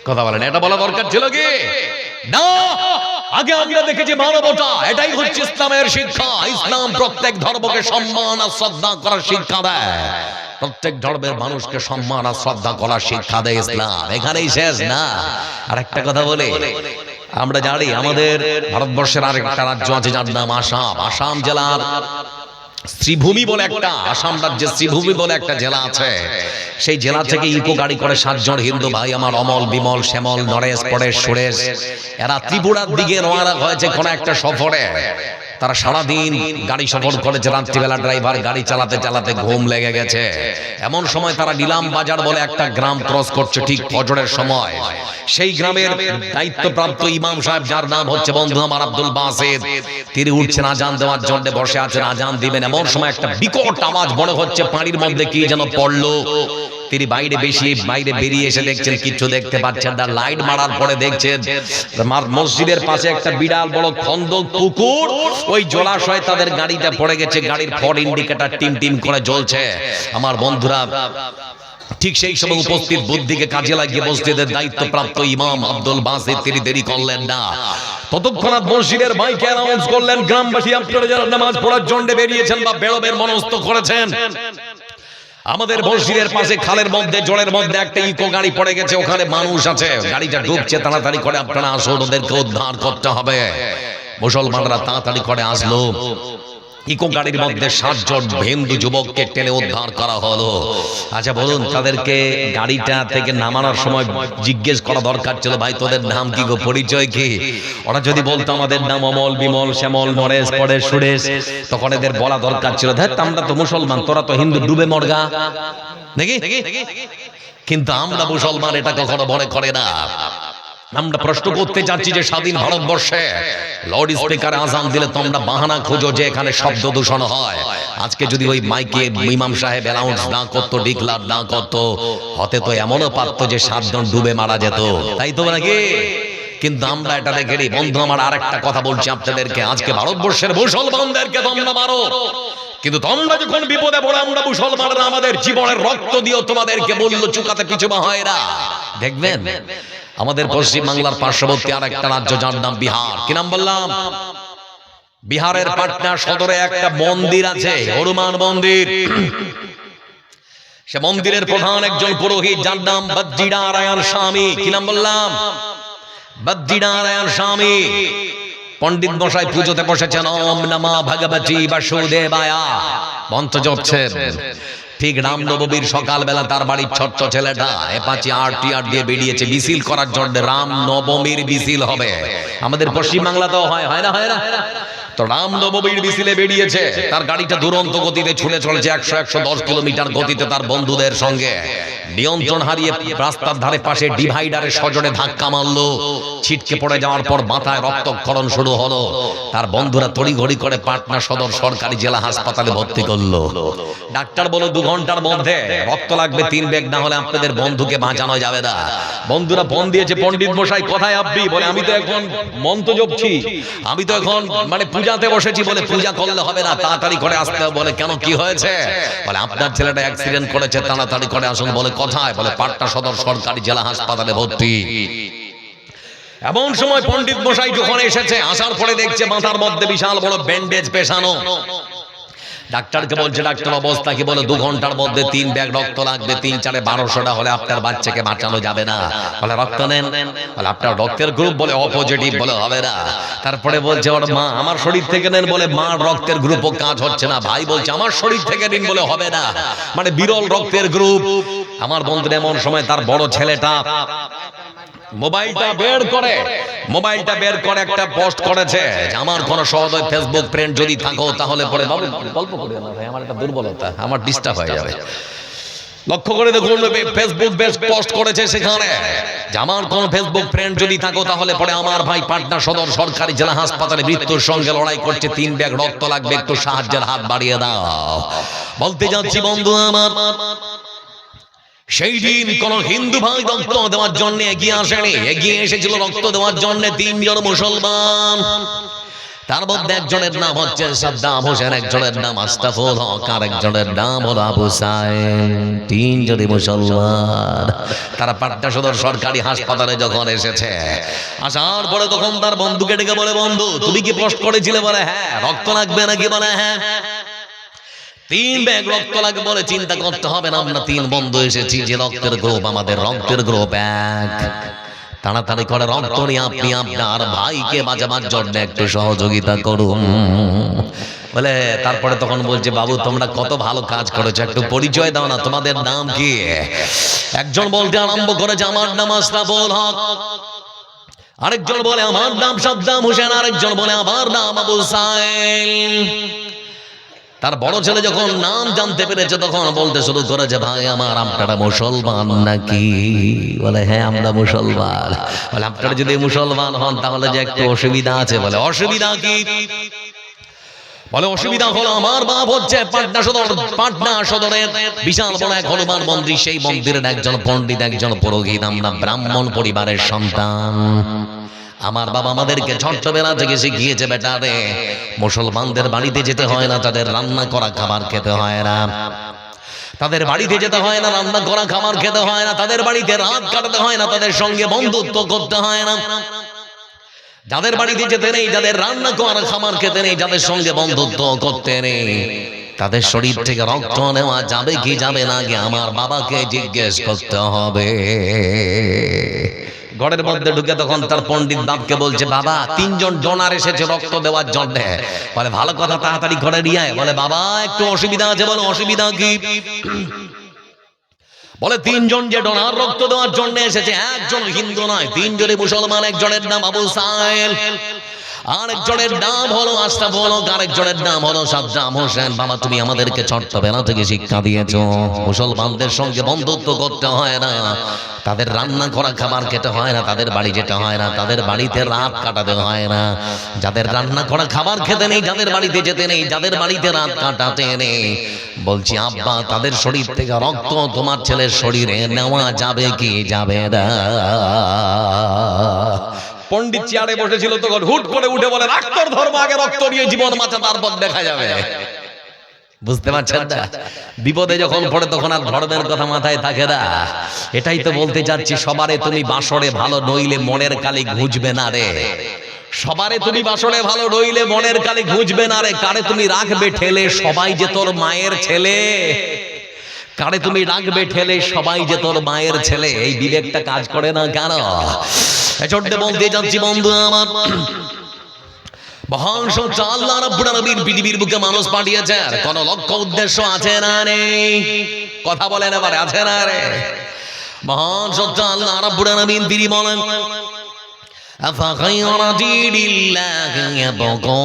[SPEAKER 1] কথা বলেন, এটা বলা দরকার ছিল কি না? আগে আমরা দেখেছি মানবতা, এটাই হচ্ছে ইসলামের শিক্ষা। ইসলাম প্রত্যেক ধর্মকে সম্মান আর শ্রদ্ধা করার শিক্ষা দেয়, প্রত্যেক ধর্মের মানুষকে সম্মান আর শ্রদ্ধা করার শিক্ষা দেয় ইসলাম। এখানেই শেষ না। আর একটা কথা বলে, আমরা জানি আমাদের ভারতবর্ষের আরেকটা রাজ্য আছে যার নাম আসাম। আসাম জেলার শ্রীভূমি বলে একটা, আসাম রাজ্যের শ্রীভূমি বলে একটা জেলা আছে। সেই জেলা থেকে ইকো গাড়ি করে 7 জন হিন্দু ভাই আমার, অমল, বিমল, শ্যামল, নরেশ, পরেশ, সুরেশ, এরা ত্রিপুরার দিকে রওনা হয়েছে কোন একটা সফরে। তারা সারাদিন গাড়ি সফর করেছে, রাত্রিবেলা ড্রাইভার গাড়ি চালাতে চালাতে ঘুম লেগে গেছে। এমন সময় তারা নীলাম বাজার বলে একটা গ্রাম ক্রস করছে ঠিক ফজরের সময়। সেই গ্রামের দায়িত্বপ্রাপ্ত ইমাম সাহেব, যার নাম হচ্ছে বন্ধু আমার আব্দুল বাসিত, তিনি উঠছেন আজান দেওয়ার জন্য, বসে আছেন আজান দিবেন। এমন সময় একটা বিকট আওয়াজ মনে হচ্ছে পানির মধ্যে কি যেন পড়লো। তিনি বাইরে বেরিয়ে এসে দেখছেন কিছু দেখতে পাচ্ছেন না। লাইট মারার পরে দেখছেন মসজিদের পাশে একটা বিড়াল বড় খন্দক পুকুর, ওই জলাশয়ে তাদের গাড়িটা পড়ে গেছে। গাড়ির ফর ইন্ডিকেটর টিম টিম করে জ্বলছে। আমার বন্ধুরা, ঠিক সেই সময় উপস্থিত বুদ্ধিকে কাজে লাগিয়ে মসজিদের দায়িত্বপ্রাপ্ত ইমাম আব্দুল বাসিত তিনি দেরি করলেন না। ততক্ষণাৎ মসজিদের মাইকে অ্যানাউন্স করলেন, গ্রামবাসী আপনারা যারা নামাজ পড়ার জন্য বেরিয়েছেন বা বেরোবের মনস্থ করেছেন, আমাদের মসজিদের পাশে খালের মধ্যে, জলের মধ্যে একটা ইকো গাড়ি পড়ে গেছে, ওখানে মানুষ আছে, গাড়িটা ডুবছে, তাড়াতাড়ি করে আপনারা আসুন, ওদেরকে উদ্ধার করতে হবে। মুসলমানরা তাড়াতাড়ি করে আসলো। ইকো গাড়ির মধ্যে 7 জন হিন্দু যুবককে টেনে উদ্ধার করা হলো। আচ্ছা বলুন, তাদেরকে গাড়িটা থেকে নামানোর সময় জিজ্ঞেস করা দরকার ছিল, ভাই তোদের নাম কি গো, পরিচয় কি? ওরা যদি বলতো আমাদের নাম অমল, বিমল, শ্যামল, নরেশ, পরেশ, সুরেশ, তখন এদের বলা দরকার ছিল ধ্যাত আমরা তো মুসলমান, তোরা তো হিন্দু, ডুবে মরগা নাকি? কিন্তু আমরা মুসলমান এটা কখনো মনে করে না। আমরা প্রশ্ন করতে চাচ্ছি যে স্বাধীন ভারতবর্ষে লাউড স্পিকারে আজান দিলে তোমরা বাহানা খোঁজো যে এখানে শব্দ দূষণ হয়। আজকে যদি ওই মাইকে ইমাম সাহেব অ্যানাউন্স না করতো, ডিক্লার না করতো, হতে তো এমনও পারতো যে 7 জন ডুবে মারা যেত, তাই তো নাকি? কিন্তু আমরা এটা দেখেনি। বন্ধু আমার, আরেকটা কথা বলছি আপনাদেরকে, আজকে ভারতবর্ষের মুসলমানদেরকে তোমরা মারো, কিন্তু তোমরা যখন বিপদে পড়ো, আমরা মুসলমানরা আমাদের জীবনের রক্ত দিয়েও তোমাদেরকে মূল্য চুকাতে পিছু হয় না। দেখবেন আমাদের পশ্চিম বাংলার পার্শ্ববর্তী আর একটা রাজ্য যার নাম বিহার। কি নাম বললাম? বিহারের পাটনা সদরে একটা মন্দির আছে, হনুমান মন্দির। সে মন্দিরের প্রধান একজন পুরোহিত, যার নাম বদ্রীনারায়ণ স্বামী। কি নাম বললাম? বদ্রীনারায়ণ স্বামী। পণ্ডিত মশাই পুজোতে বসেছেন, ওম নমঃ ভগবতী বাসুদেবায় মন্ত্র জপছেন। ঠিক রামনবমীর সকালবেলা তার বাড়ির ছোট্ট ছেলেটা অ্যাপাচি RTR দিয়ে বেরিয়েছে মিছিল করার জন্য। রামনবমীর মিছিল হবে, আমাদের পশ্চিমবাংলাতেও হয় না তো রামনবমীর মিছিলে বেরিয়েছে। তার গাড়িটা দুরন্ত গতিতে ছুটে চলেছে 100-110 কিলোমিটার গতিতে। তার বন্ধুদের সঙ্গে নিয়ন্ত্রণ হারিয়ে রাস্তার ধারে পাশে ডিভাইডারে সজোরে ধাক্কা মারলো। ছিটকে পড়ে যাওয়ার পর মাথায় রক্তক্ষরণ শুরু হলো। তার বন্ধুরা তড়িঘড়ি করে পাটনা সদর সরকারি জেলা হাসপাতালে ভর্তি করলো। ডাক্তার বলল 2 ঘন্টার মধ্যে রক্ত লাগবে 3 ব্যাগ, না হলে আপনাদের বন্ধুকে বাঁচানো যাবে না। বন্ধুরা ফোন দিয়েছে, পণ্ডিত মশাই কোথায় আপনি? বলে আমি তো এখন মন্ত্র জপছি, আমি তো এখন মানে পূজাতে বসেছি। বলে পূজা করলে হবে না, তাড়াতাড়ি করে আসতে হবে। বলে কেন, কি হয়েছে? বলে আপনার ছেলেটা অ্যাক্সিডেন্ট করেছে, তাড়াতাড়ি করে আসুন। বলে কোথায়? বলে পাটনা সদর সরকারি জেলা হাসপাতালে ভর্তি। এমন সময় পণ্ডিত মশাই যখন এসেছে, আসার পরে দেখছে মাথার মধ্যে বিশাল বড় ব্যান্ডেজ পেছানো। ডাক্তারকে বলছে, ডাক্তার অবস্থা কি? বলে 2 ঘন্টার মধ্যে 3 ব্যাগ রক্ত লাগবে, 3-4 1200টা হলে আপনার বাচ্চাকে বাঁচানো যাবে না। বলে রক্ত নেন। বলে আপনার রক্তের গ্রুপ? বলে O পজিটিভ। বলে হবে না। তারপরে বলছে ওর মা, আমার শরীর থেকে নেন। বলে মার রক্তের গ্রুপও কাজ হচ্ছে না। ভাই বলছে আমার শরীর থেকে নিন। বলে হবে না, মানে বিরল রক্তের গ্রুপ। আমার বন্ধুর এমন সময় তার বড় ছেলেটা মোবাইলটা বের করে একটা পোস্ট করেছে যে আমার কোন সহোদয় ফেসবুক ফ্রেন্ড যদি থাকো তাহলে পরে বাবু গল্প করি না ভাই, আমার একটা দুর্বলতা, আমার ডিস্টার্ব হয়ে যাবে। লক্ষ্য করে দেখুন ফেসবুক বেশ পোস্ট করেছে সেখানে যে আমার কোন ফেসবুক ফ্রেন্ড যদি থাকো তাহলে পরে আমার ভাই পাটনা সদর সরকারি জেলা হাসপাতালে মৃত্যুর সঙ্গে লড়াই করছে, 3 ব্যাগ রক্ত লাগবে, একটু সাহায্যের হাত বাড়িয়ে দাও। বলতে যাচ্ছি বন্ধু আমার, সেই দিন কোন হিন্দু ভাই রক্ত দেওয়ার জন্য এগিয়ে আসেনি। এগিয়ে এসেছিল রক্ত দেওয়ার জন্য 3 জন মুসলমান। তার মধ্যে একজনের নাম হচ্ছে সাদ্দাম হোসেন, একজনের নাম আস্তাফুল হক, আর একজনের নাম হলো আবু সাইদ। 3 জনই মুসলমান। তারা পাটনা সদর সরকারি হাসপাতালে যখন এসেছে, আসার পরে তখন তার বন্ধুকে ডেকে বলে, বন্ধু তুমি কি পোস্ট করেছিলে? বলে হ্যাঁ। রক্ত লাগবে নাকি? বলে হ্যাঁ। 3 ব্যাগ রক্ত লাগবে। বলে চিন্তা করতে হবে না, আমরা 3 বন্ধু এসেছি, যে রক্তের গ্রুপ আমাদের রক্তের গ্রুপ 1। তাড়াতাড়ি করে রক্ত নিয়ে আপনি আপনার ভাইকে বাঁচাবার জন্য একটু সহযোগিতা করুন। বলে তারপরে তখন বলছে, বাবু তোমরা কত ভালো কাজ করেছো, একটু পরিচয় দাও না, তোমাদের নাম কি? একজন বলতে আরম্ভ করেছে, আমার নাম আশরাফুল হক। আরেকজন বলে আমার নাম সাদ্দাম হোসেন। আরেকজন বলে আমার নাম আবু সাইদ। তার বড় ছেলে যখন নাম জানতে পেরেছে তখন বলতে শুরু করেছে, ভাই আমার আপনারা মুসলমান নাকি? বলে হ্যাঁ আমরা মুসলমান। বলে আপনারা যদি মুসলমান হন তাহলে যে একটু অসুবিধা আছে। বলে অসুবিধা কি? বলে অসুবিধা হলো আমার বাপ হচ্ছে পাটনা সদরের বিশাল বড় এক হনুমান মন্দির, সেই মন্দিরের একজন পণ্ডিত, একজন পুরোহিত, আমরা ব্রাহ্মণ পরিবারের সন্তান। আমার বাবা আমাদেরকে ছোট্টবেলা থেকে শিখিয়েছে, বেটা রে মুসলমানদের বাড়িতে যেতে হয় না, তাদের রান্না করা খাবার খেতে হয় না, তাদের বাড়িতে যেতে হয় না, রান্না করা খাবার খেতে হয় না, তাদের বাড়িতে রাত কাটাতে হয় না, তাদের সঙ্গে বন্ধুত্ব করতে হয় না। যাদের বাড়িতে যেতে নেই, যাদের রান্না করা খাবার খেতে নেই, যাদের সঙ্গে বন্ধুত্ব করতে নেই, তাদের শরীর থেকে রক্ত নেওয়া যাবে কি যাবে না কি আমার বাবাকে জিজ্ঞেস করতে হবে। ঘরের মধ্যে ঢুকে তখন তার পণ্ডিত বাপকে বলছে, বাবা 3 জন ডোনার এসেছে রক্ত দেওয়ার জন্য। বলে ভালো কথা, তাড়াতাড়ি ঘরে নিয়ে আয়। বলে বাবা একটু অসুবিধা আছে। বলে অসুবিধা কি? বলে 3 জন যে ডোনার রক্ত দেওয়ার জন্য এসেছে, একজন হিন্দু নয়, 3 জনই মুসলমান। একজনের নাম আবু সাইদ, আরেকজনের নাম হলো আশরাফুল হক, আরেকজনের নাম হলো সাদ্দাম হোসেন। বাবা তুমি আমাদেরকে ছোট্টবেলা থেকে শিক্ষা দিয়েছো, মুসলমানদের সঙ্গে বন্ধুত্ব করতে হয় না, তাদের রান্না করা খাবার খেতে হয় না, তাদের বাড়ি যেতে হয় না, তাদের বাড়িতে রাত কাটাতে হয় না। যাদের রান্না করা খাবার খেতে নেই, যাদের বাড়িতে যেতে নেই, যাদের বাড়িতে রাত কাটাতে নেই, বলছি আব্বা তাদের শরীর থেকে রক্ত তোমার ছেলের শরীরে নেওয়া যাবে কি যাবে না? পণ্ডিত চেয়ারে বসেছিল তখন হুট করে উঠে বলে, রক্তর ধর্ম আগে, রক্ত নিয়ে জীবন বাঁচা, তারপর দেখা যাবে। বুঝতে পারছেন না? বিপদে যখন পড়ে তখন আর ধর্মের কথা মাথায় থাকে না। এটাই তো বলতে চাচ্ছি, সবারে তুমি বাসরে ভালো নইলে মনের কালি ঘুচবে না রে। সবারে তুমি বাসরে ভালো নইলে মনের কালি ঘুচবে না রে। কারে তুমি রাখবে ঠেলে, সবাই যে তোর মায়ের ছেলে। কারে তুমি রাখবে ঠেলে, সবাই যে তোর মায়ের ছেলে। এই বিবেকটা কাজ করে না কেন? এজন্য বলতে যাচ্ছি বন্ধু আমার, মহান সত্য আল্লাহ রাব্বুল আলামিন পৃথিবীর বুকে মানুষ পাঠিয়েছেন কোন লক্ষ্য উদ্দেশ্য আছে না নেই? কথা বলেন এবারে, আছে না রে? মহান সত্য আল্লাহ রাব্বুল আলামিন তিনি বলেন أفغير دين الله يبغون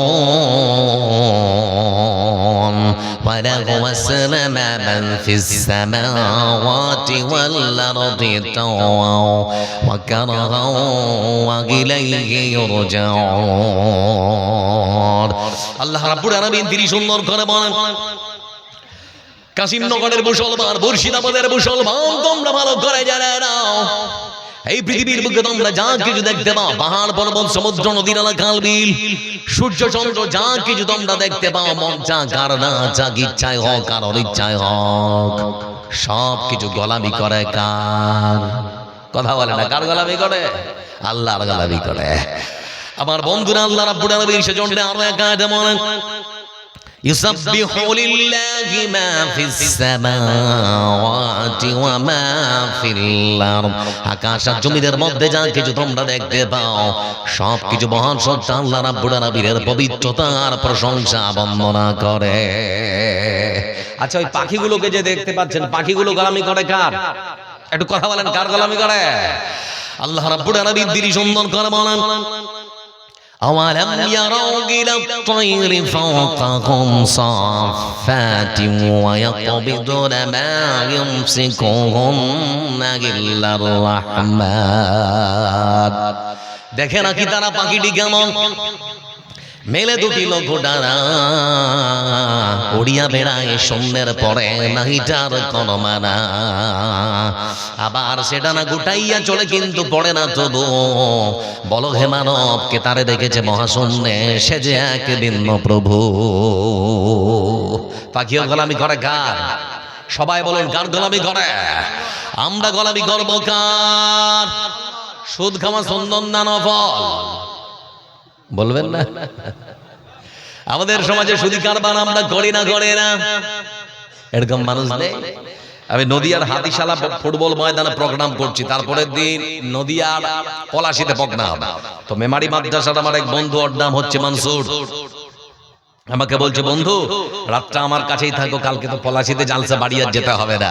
[SPEAKER 1] وله أسلم من في السماوات والأرض طوعا وكرها وإليه يرجعون আল্লাহ রাব্বুল আলামিন তিনি সুন্দর করে বলেন কাশিমনগরের মুসলমান, মুর্শিদাবাদের মুসলমান, তোমরা ভালো করে জানো নাও এই পৃথিবীর বুকে তোমরা যা কিছু দেখতে পাও, পাহাড় পর্বত সমুদ্র নদী নালা খাল বিল সূর্য চন্দ্র যা কিছু তোমরা দেখতে পাও, মন চা কার না চা ইচ্ছায় হোক কারোর ইচ্ছায় হোক, সব কিছু গোলামি করে কার? কথা বলে না, কার গোলামি করে? আল্লাহর গোলামি করে। আমার বন্ধুরা, আল্লাহ রাব্বুল আলামিন সেজন্য আরো এক আয়াতে বলেন ইউসাব্বিহু লিল্লাহি মা ফিস সামাওয়াতি ওয়া মা ফিল আরদ। আকাশ আর জমিনের মধ্যে যা কিছু তোমরা দেখতে পাও, সব কিছু মহান সত্য আল্লাহ রাব্বুল আলামিনের পবিত্রতার প্রশংসা বন্দনা করে। আচ্ছা, ওই পাখিগুলোকে যে দেখতে পাচ্ছেন, পাখিগুলো গোলামি করে কার? একটু কথা বলেন, কার গোলামি করে? আল্লাহ রাব্বুল আলামিন তিনি সুন্দর করে বলেন أولم يروا إلى الطير فوقهم صافات ويقبضن ما يمسكهن إلا الرحمن। দেখে নাকি তারা পাখিটি কেমন? মেলে দুটি লঘু ডানা উড়িয়া বেড়ায় শূন্যের পরে, নাহি তার কোন মানা। আবার সেটা না গুটাইয়া চলে কিন্তু পড়ে না তবু। বলো হে মানব, কে তারে দেখেছে মহাশূন্যে, সে যে এক ভিন্ন প্রভু। পাখিও গোলামি করে কার? সবাই বলেন, কার গোলামি করে? আমরা গোলামি করবো কার? সুদ খাওয়া সুন্দর না নফল? বলবেন না? আমাদের সমাজে সুদি কারবার আমরা করি না, করে না? এরকম মানুষ নেই? আমি নদিয়ার হাতিশালা ফুটবল ময়দানে প্রোগ্রাম করছি, তারপরের দিন নদিয়ার পলাশিতে প্রোগ্রাম। তো মেমারি মাদ্রাসার আমার এক বন্ধু, ওর নাম হচ্ছে মনসুর, আমাকে বলছে বন্ধু রাতটা আমার কাছেই থাকো, কালকে তো পলাশিতে জালসা, বাড়ি আর যেতে হবে না।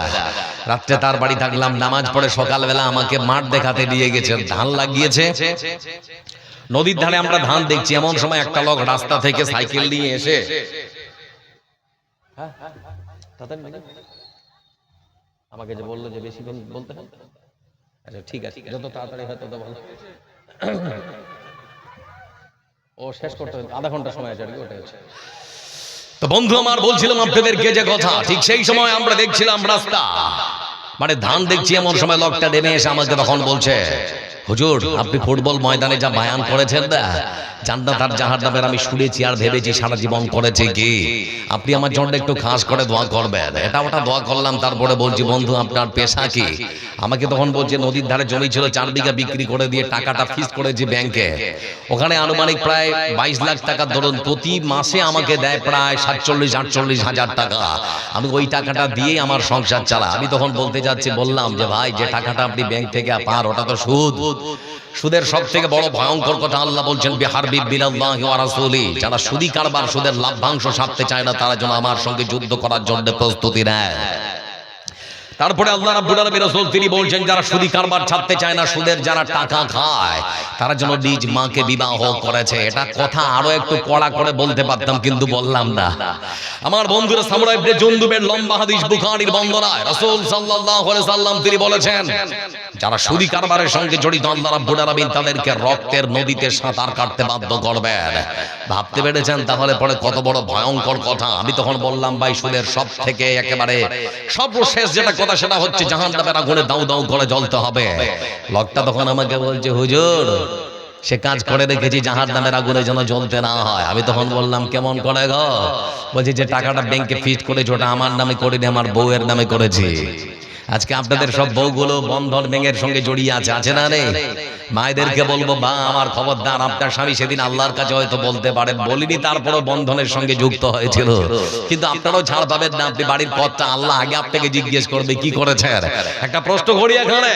[SPEAKER 1] রাত্রে তার বাড়ি থাকলাম, নামাজ পড়ে সকালবেলা আমাকে মাঠ দেখাতে নিয়ে গেছে। ধান লাগিয়েছে নদীর ধারে, আমরা ধান দেখছি। এমন সময় একটা লোক রাস্তা থেকে সাইকেল নিয়ে এসে, আমাকে যে বললো যে বেশি বলতে হবে, আচ্ছা ঠিক আছে, যত তাড়াতাড়ি হয় তত ভালো। ও শেষ করতে হবে, আধা ঘন্টা সময় আছে আর কি, ওটা হচ্ছে। তো বন্ধু আমার বলছিলাম আপনাদেরকে যে কথা, ঠিক সেই সময় আমরা দেখছিলাম রাস্তা মানে ধান দেখছি, এমন সময় লোকটা নেমে এসে আমাকে তখন বলছে, হুজুর আপনি ফুটবল ময়দানে যা বায়ান করেছেন না, জান্নাত আর জাহান্নামের আমি শুনেছি আর ভেবেছি সারা জীবন করেছে কি, আপনি আমার জন্য একটু খাস করে দোয়া করবেন। এটা ওটা দোয়া করলাম। তারপরে বলছি বন্ধু আপনার পেশা কি? আমাকে তখন বলছে নদীর ধারে জমি ছিল 4 বিঘা, বিক্রি করে দিয়ে টাকাটা ফিক্স করেছি ব্যাংকে। ওখানে আনুমানিক প্রায় 22 লাখ টাকা ধরুন, প্রতি মাসে আমাকে দেয় প্রায় 47-48 হাজার টাকা। আমি ওই টাকাটা দিয়েই আমার সংসার চালা। আমি তখন বলতে যাচ্ছি, বললাম যে ভাই যে টাকাটা আপনি ব্যাংক থেকে পার, ওটা তো সুদ। সুদের সব থেকে বড় ভয়ঙ্কর কথা আল্লাহ বলছেন বিহারবি বিল্লাহি ওয়া রাসূলি, যারা সুদী কারবার সুদের লাভ্যাংশ ছাড়তে চায় না, তারা যেন আমার সঙ্গে যুদ্ধ করার জন্য প্রস্তুতি নেয়। তারপরে আল্লাহ রাব্বুল আলামিন রাসূল তিনি বলছেন, যারা সুদী কারবার ছাড়তে চায় না, সুদের যারা টাকা খায়, তারা যেন নিজ মাকে বিবাহ করেছে। এটা কথা আরো একটু কড়া করে বলতে পারতাম, কিন্তু বললাম না। আমার বন্ধুরা, সামরা ইবনে জুনদুবের লম্বা হাদিস বুখারীর বর্ণনায় রাসূল সাল্লাল্লাহু আলাইহি সাল্লাম তিনি বলেছেন, যারা সুদী কারবারের সঙ্গে জড়িত, আল্লাহ রাব্বুল আলামিন তাদেরকে রক্তের নদীতে সাঁতার কাটতে বাধ্য করবেন। ভাবতে পেরেছেন তাহলে পরে কত বড় ভয়ঙ্কর কথা? আমি তখন বললাম, ভাই সুদের সব থেকে একেবারে সর্বশেষ যেটা কথা, সেটা হচ্ছে জাহান্নামের আগুনে দাউ দাউ করে জ্বলতে হবে। লোকটা তখন আমাকে বলছে, হুজুর সে কাজ করে রেখেছি জাহান্নামের আগুনে যেন জ্বলতে না হয়। আমি তখন বললাম, কেমন করে গো? বলছি যে টাকাটা ব্যাংকে ফিক্সড করেছি, ওটা আমার নামে করিনি, আমার বউয়ের নামে করেছি। আজকে আপনাদের সব বউগুলো বন্ধন ব্যাংকের সঙ্গে জড়িয়ে আছে, আছে না রে? মায়েদেরকে বলবো, বা আমার খবরদার, আপনার স্বামী সেদিন আল্লাহর কাছে হয়তো বলতে পারেন বলিনি, তারপরও বন্ধনের সঙ্গে যুক্ত হয়েছিল, কিন্তু আপনারাও ছাড় পাবেন না। আপনি বাড়ির পথটা আল্লাহ আগে আপনাকে জিজ্ঞেস করবে কি করেছেন। একটা প্রশ্ন করি এখানে,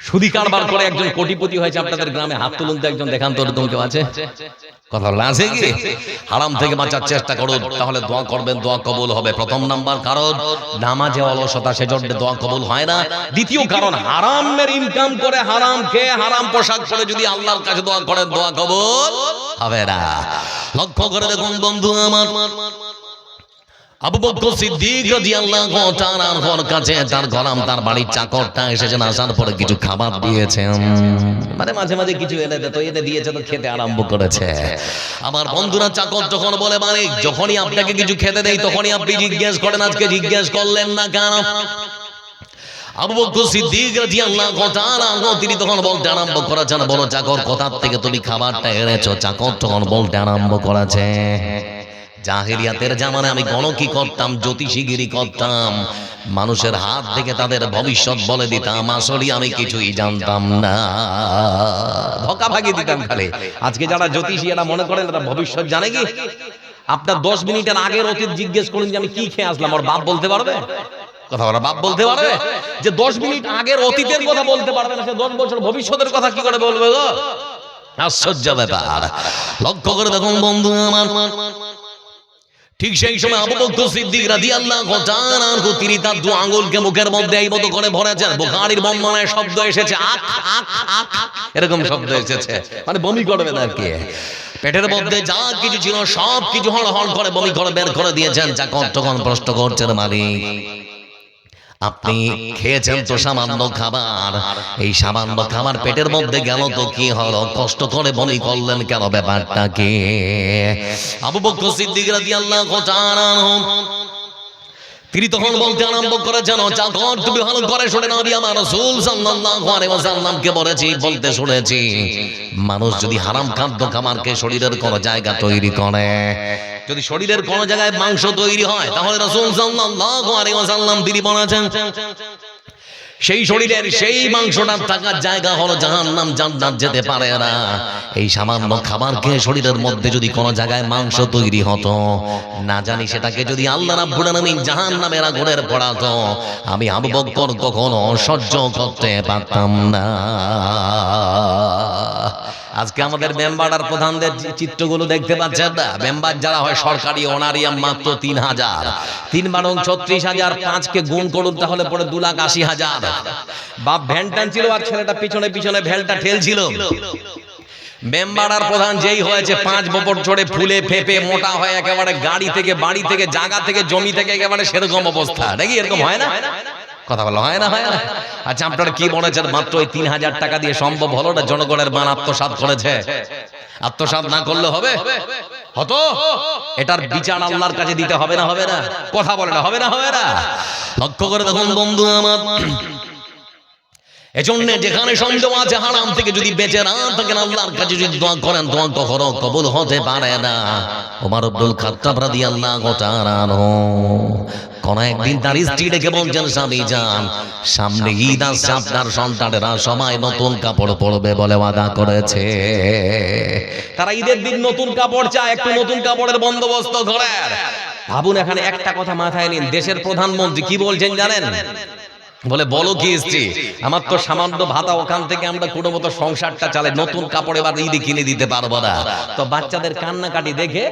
[SPEAKER 1] সুদি কারবার করে একজন কোটিপতি হয়েছে আপনাদের গ্রামে, হাত তুলুন তো একজন, দেখান তো এরকম কেউ আছে? কথা বলা আছে কি? হারাম থেকে বাঁচার চেষ্টা করুন, তাহলে দোয়া করবেন, দোয়া কবুল হবে। প্রথম নাম্বার কারণ নামাজে অলসতা, সেজন্য দোয়া কবুল হয় না। দ্বিতীয় কারণ হারামের ইনকাম করে, হারাম খেয়ে, হারাম পোশাক পরে যদি আল্লাহর কাছে দোয়া করেন, দোয়া কবুল হবে না। লক্ষ্য করে দেখুন বন্ধু আমার, আবু বকর সিদ্দিক রাদিয়াল্লাহু তাআলা আনহুর কাছে তার গোলাম, তার বাড়ির চাকরটা এসেছেন, আসার পরে কিছু খাবার দিয়েছেন, মানে মাঝে মাঝে কিছু এনে দিত, এনে দিয়েছে তো খেতে আরম্ভ করেছে। আমার বন্ধুরা, চাকর যখন বলে মালিক, যখনই আপনাকে কিছু খেতে দেই তখনই আপনি জিজ্ঞেস করেন আজকে জিজ্ঞেস করলেন না কেন? আবু বকর সিদ্দিক রাদিয়াল্লাহু তাআলা আনহু তিনি তখন বলতে আরম্ভ করেছেন, বলো চাকর কোথা থেকে তুমি খাবারটা এনেছো? চাকর তখন বলতে আরম্ভ করেছে, জাহেলিয়াতের জামানায় আমি গণকি করতাম, জ্যোতিষীগিরি করতাম, মানুষের হাত থেকে তাদের ভবিষ্যৎ বলে দিতাম, আসলে আমি কিছুই জানতাম না, ধোঁকাবাজি দিতাম খালি। আজকে যারা জ্যোতিষী এরা মনে করেন এরা ভবিষ্যৎ জানে কি? আপনার 10 মিনিটের আগের অতীত জিজ্ঞেস করুন যে আমি কি খেয়ে আসলাম, ওর বাপ বলতে পারবে? কথা বলা বাপ বলতে পারবে? যে 10 মিনিট আগের অতীতের কথা বলতে পারবে না, সে 10 বছর ভবিষ্যতের কথা কি করে বলবে গো? আশ্চর্য ব্যাপার। লক্ষ্য করে দেখুন বন্ধু আমার, ঠিক সেই সময় আবু বকর সিদ্দিক রাদিয়াল্লাহু তাআলা আনহু তিনি তার দু আঙ্গুলকে মুখের মধ্যে এই মতো করে ভরেছেন। বুখারীর বর্ণনায় শব্দ এসেছে আখ আখ আখ, এরকম শব্দ এসেছে, মানে বমি করবেন আর কি। পেটের মধ্যে যা কিছু ছিল সব কিছু হড়হড় করে বমি করে বের করে দিয়েছেন। চাকর তখন প্রশ্ন করছেন, মালিক আপনি খেয়েছেন তো সামান্য খাবার, এই সামান্য খাবার পেটের মধ্যে গেল তো কি হলো? কষ্ট করে বমি করলেন কেন, ব্যাপারটা কি? আবু বকর সিদ্দিক রাদিয়াল্লাহু তাআলা আনহু তিনি তখন বলতে আরম্ভ করেছেন, চাকর তুমি ভালো করে শুনে নাও, আমি আমার রাসূল সাল্লাল্লাহু আলাইহি ওয়াসাল্লামকে বলতে শুনেছি, মানুষ যদি হারাম খাদ্য খাবারকে শরীরের কোন জায়গা তৈরি করে, যদি শরীরের কোন জায়গায় মাংস তৈরি হয়, তাহলে রাসূল সাল্লাল্লাহু আলাইহি ওয়াসাল্লাম তিনি বলেছেন সেই শরীরের সেই মাংসটার থাকার জায়গা হলো জাহান্নাম, জান্নাত যেতে পারে না। এই সামান্য খাবারকে শরীরের মধ্যে যদি কোনো জায়গায় মাংস তৈরি হতো, না জানি সেটাকে যদি আল্লাহ রাব্বুল আলামিন জাহান্নামের আগুনের পোড়াতো, আমি আবু বকর কখনো সহ্য করতে পারতাম না। আজকে আমাদের মেম্বার প্রধানদের চিত্রগুলো দেখতে পাচ্ছেন না? মেম্বার যারা হয় সরকারি অনারিয়াম মাত্র 3000, 3 বারং 36,000, 5 কে গুণ করুন তাহলে পরে 2,80,000। বাপ ভ্যান টানছিল আর ছেলেটা পিছনে পিছনে ভ্যানটা ঠেলছিল। মেম্বার আর প্রধান যেই হয়েছে 5 বছর চড়ে ফুলে ফেপে মোটা হয়ে একেবারে গাড়ি থেকে বাড়ি থেকে জায়গা থেকে জমি থেকে একেবারে সেরকম অবস্থা, নাকি এরকম হয় না? কথা বলা হয় না, হয় না? আচ্ছা আপনারা কি বলেছেন, মাত্র ওই 3,000 টাকা দিয়ে সম্ভব হলো না? জনগণের মান আত্মসাৎ করেছে, আত্মসাৎ না করলে হবে? হতো? এটার বিচার আল্লাহর কাছে দিতে হবে না, হবে না? কথা বলে না, হবে না, হবে না? লক্ষ্য করে দেখুন বন্ধু আমার, এজন্য যেখানে সন্দেহ আছে হারাম থেকে যদি বেঁচে না থাকেন, আল্লাহর কাছে যদি দোয়া করেন, দোয়া কখনো কবুল হতে পারে না। ওমর ইবনুল খাত্তাব রাদিয়াল্লাহু তাআলা আনহু কোন একদিন তার স্ত্রী ডেকে বলছেন, স্বামী যান, সামনে ঈদ আসছে, আপনার সন্তানেরা সবাই নতুন কাপড় পরবে বলে ওয়াদা করেছে। তারা ঈদের দিন নতুন কাপড় চায়, একটু নতুন কাপড়ের বন্দোবস্ত করেন। ভাবুন, এখানে একটা কথা মাথায় নিন, দেশের প্রধানমন্ত্রী কি বলছেন জানেন? বলে, বলো কি স্ত্রী, আমার তো সামান্য ভাতা, ওখান থেকে আমরা কোনো মতো সংসারটা চালাই, নতুন কাপড় এবার ঈদে কিনে দিতে পারবো না। তো বাচ্চাদের কান্নাকাটি দেখে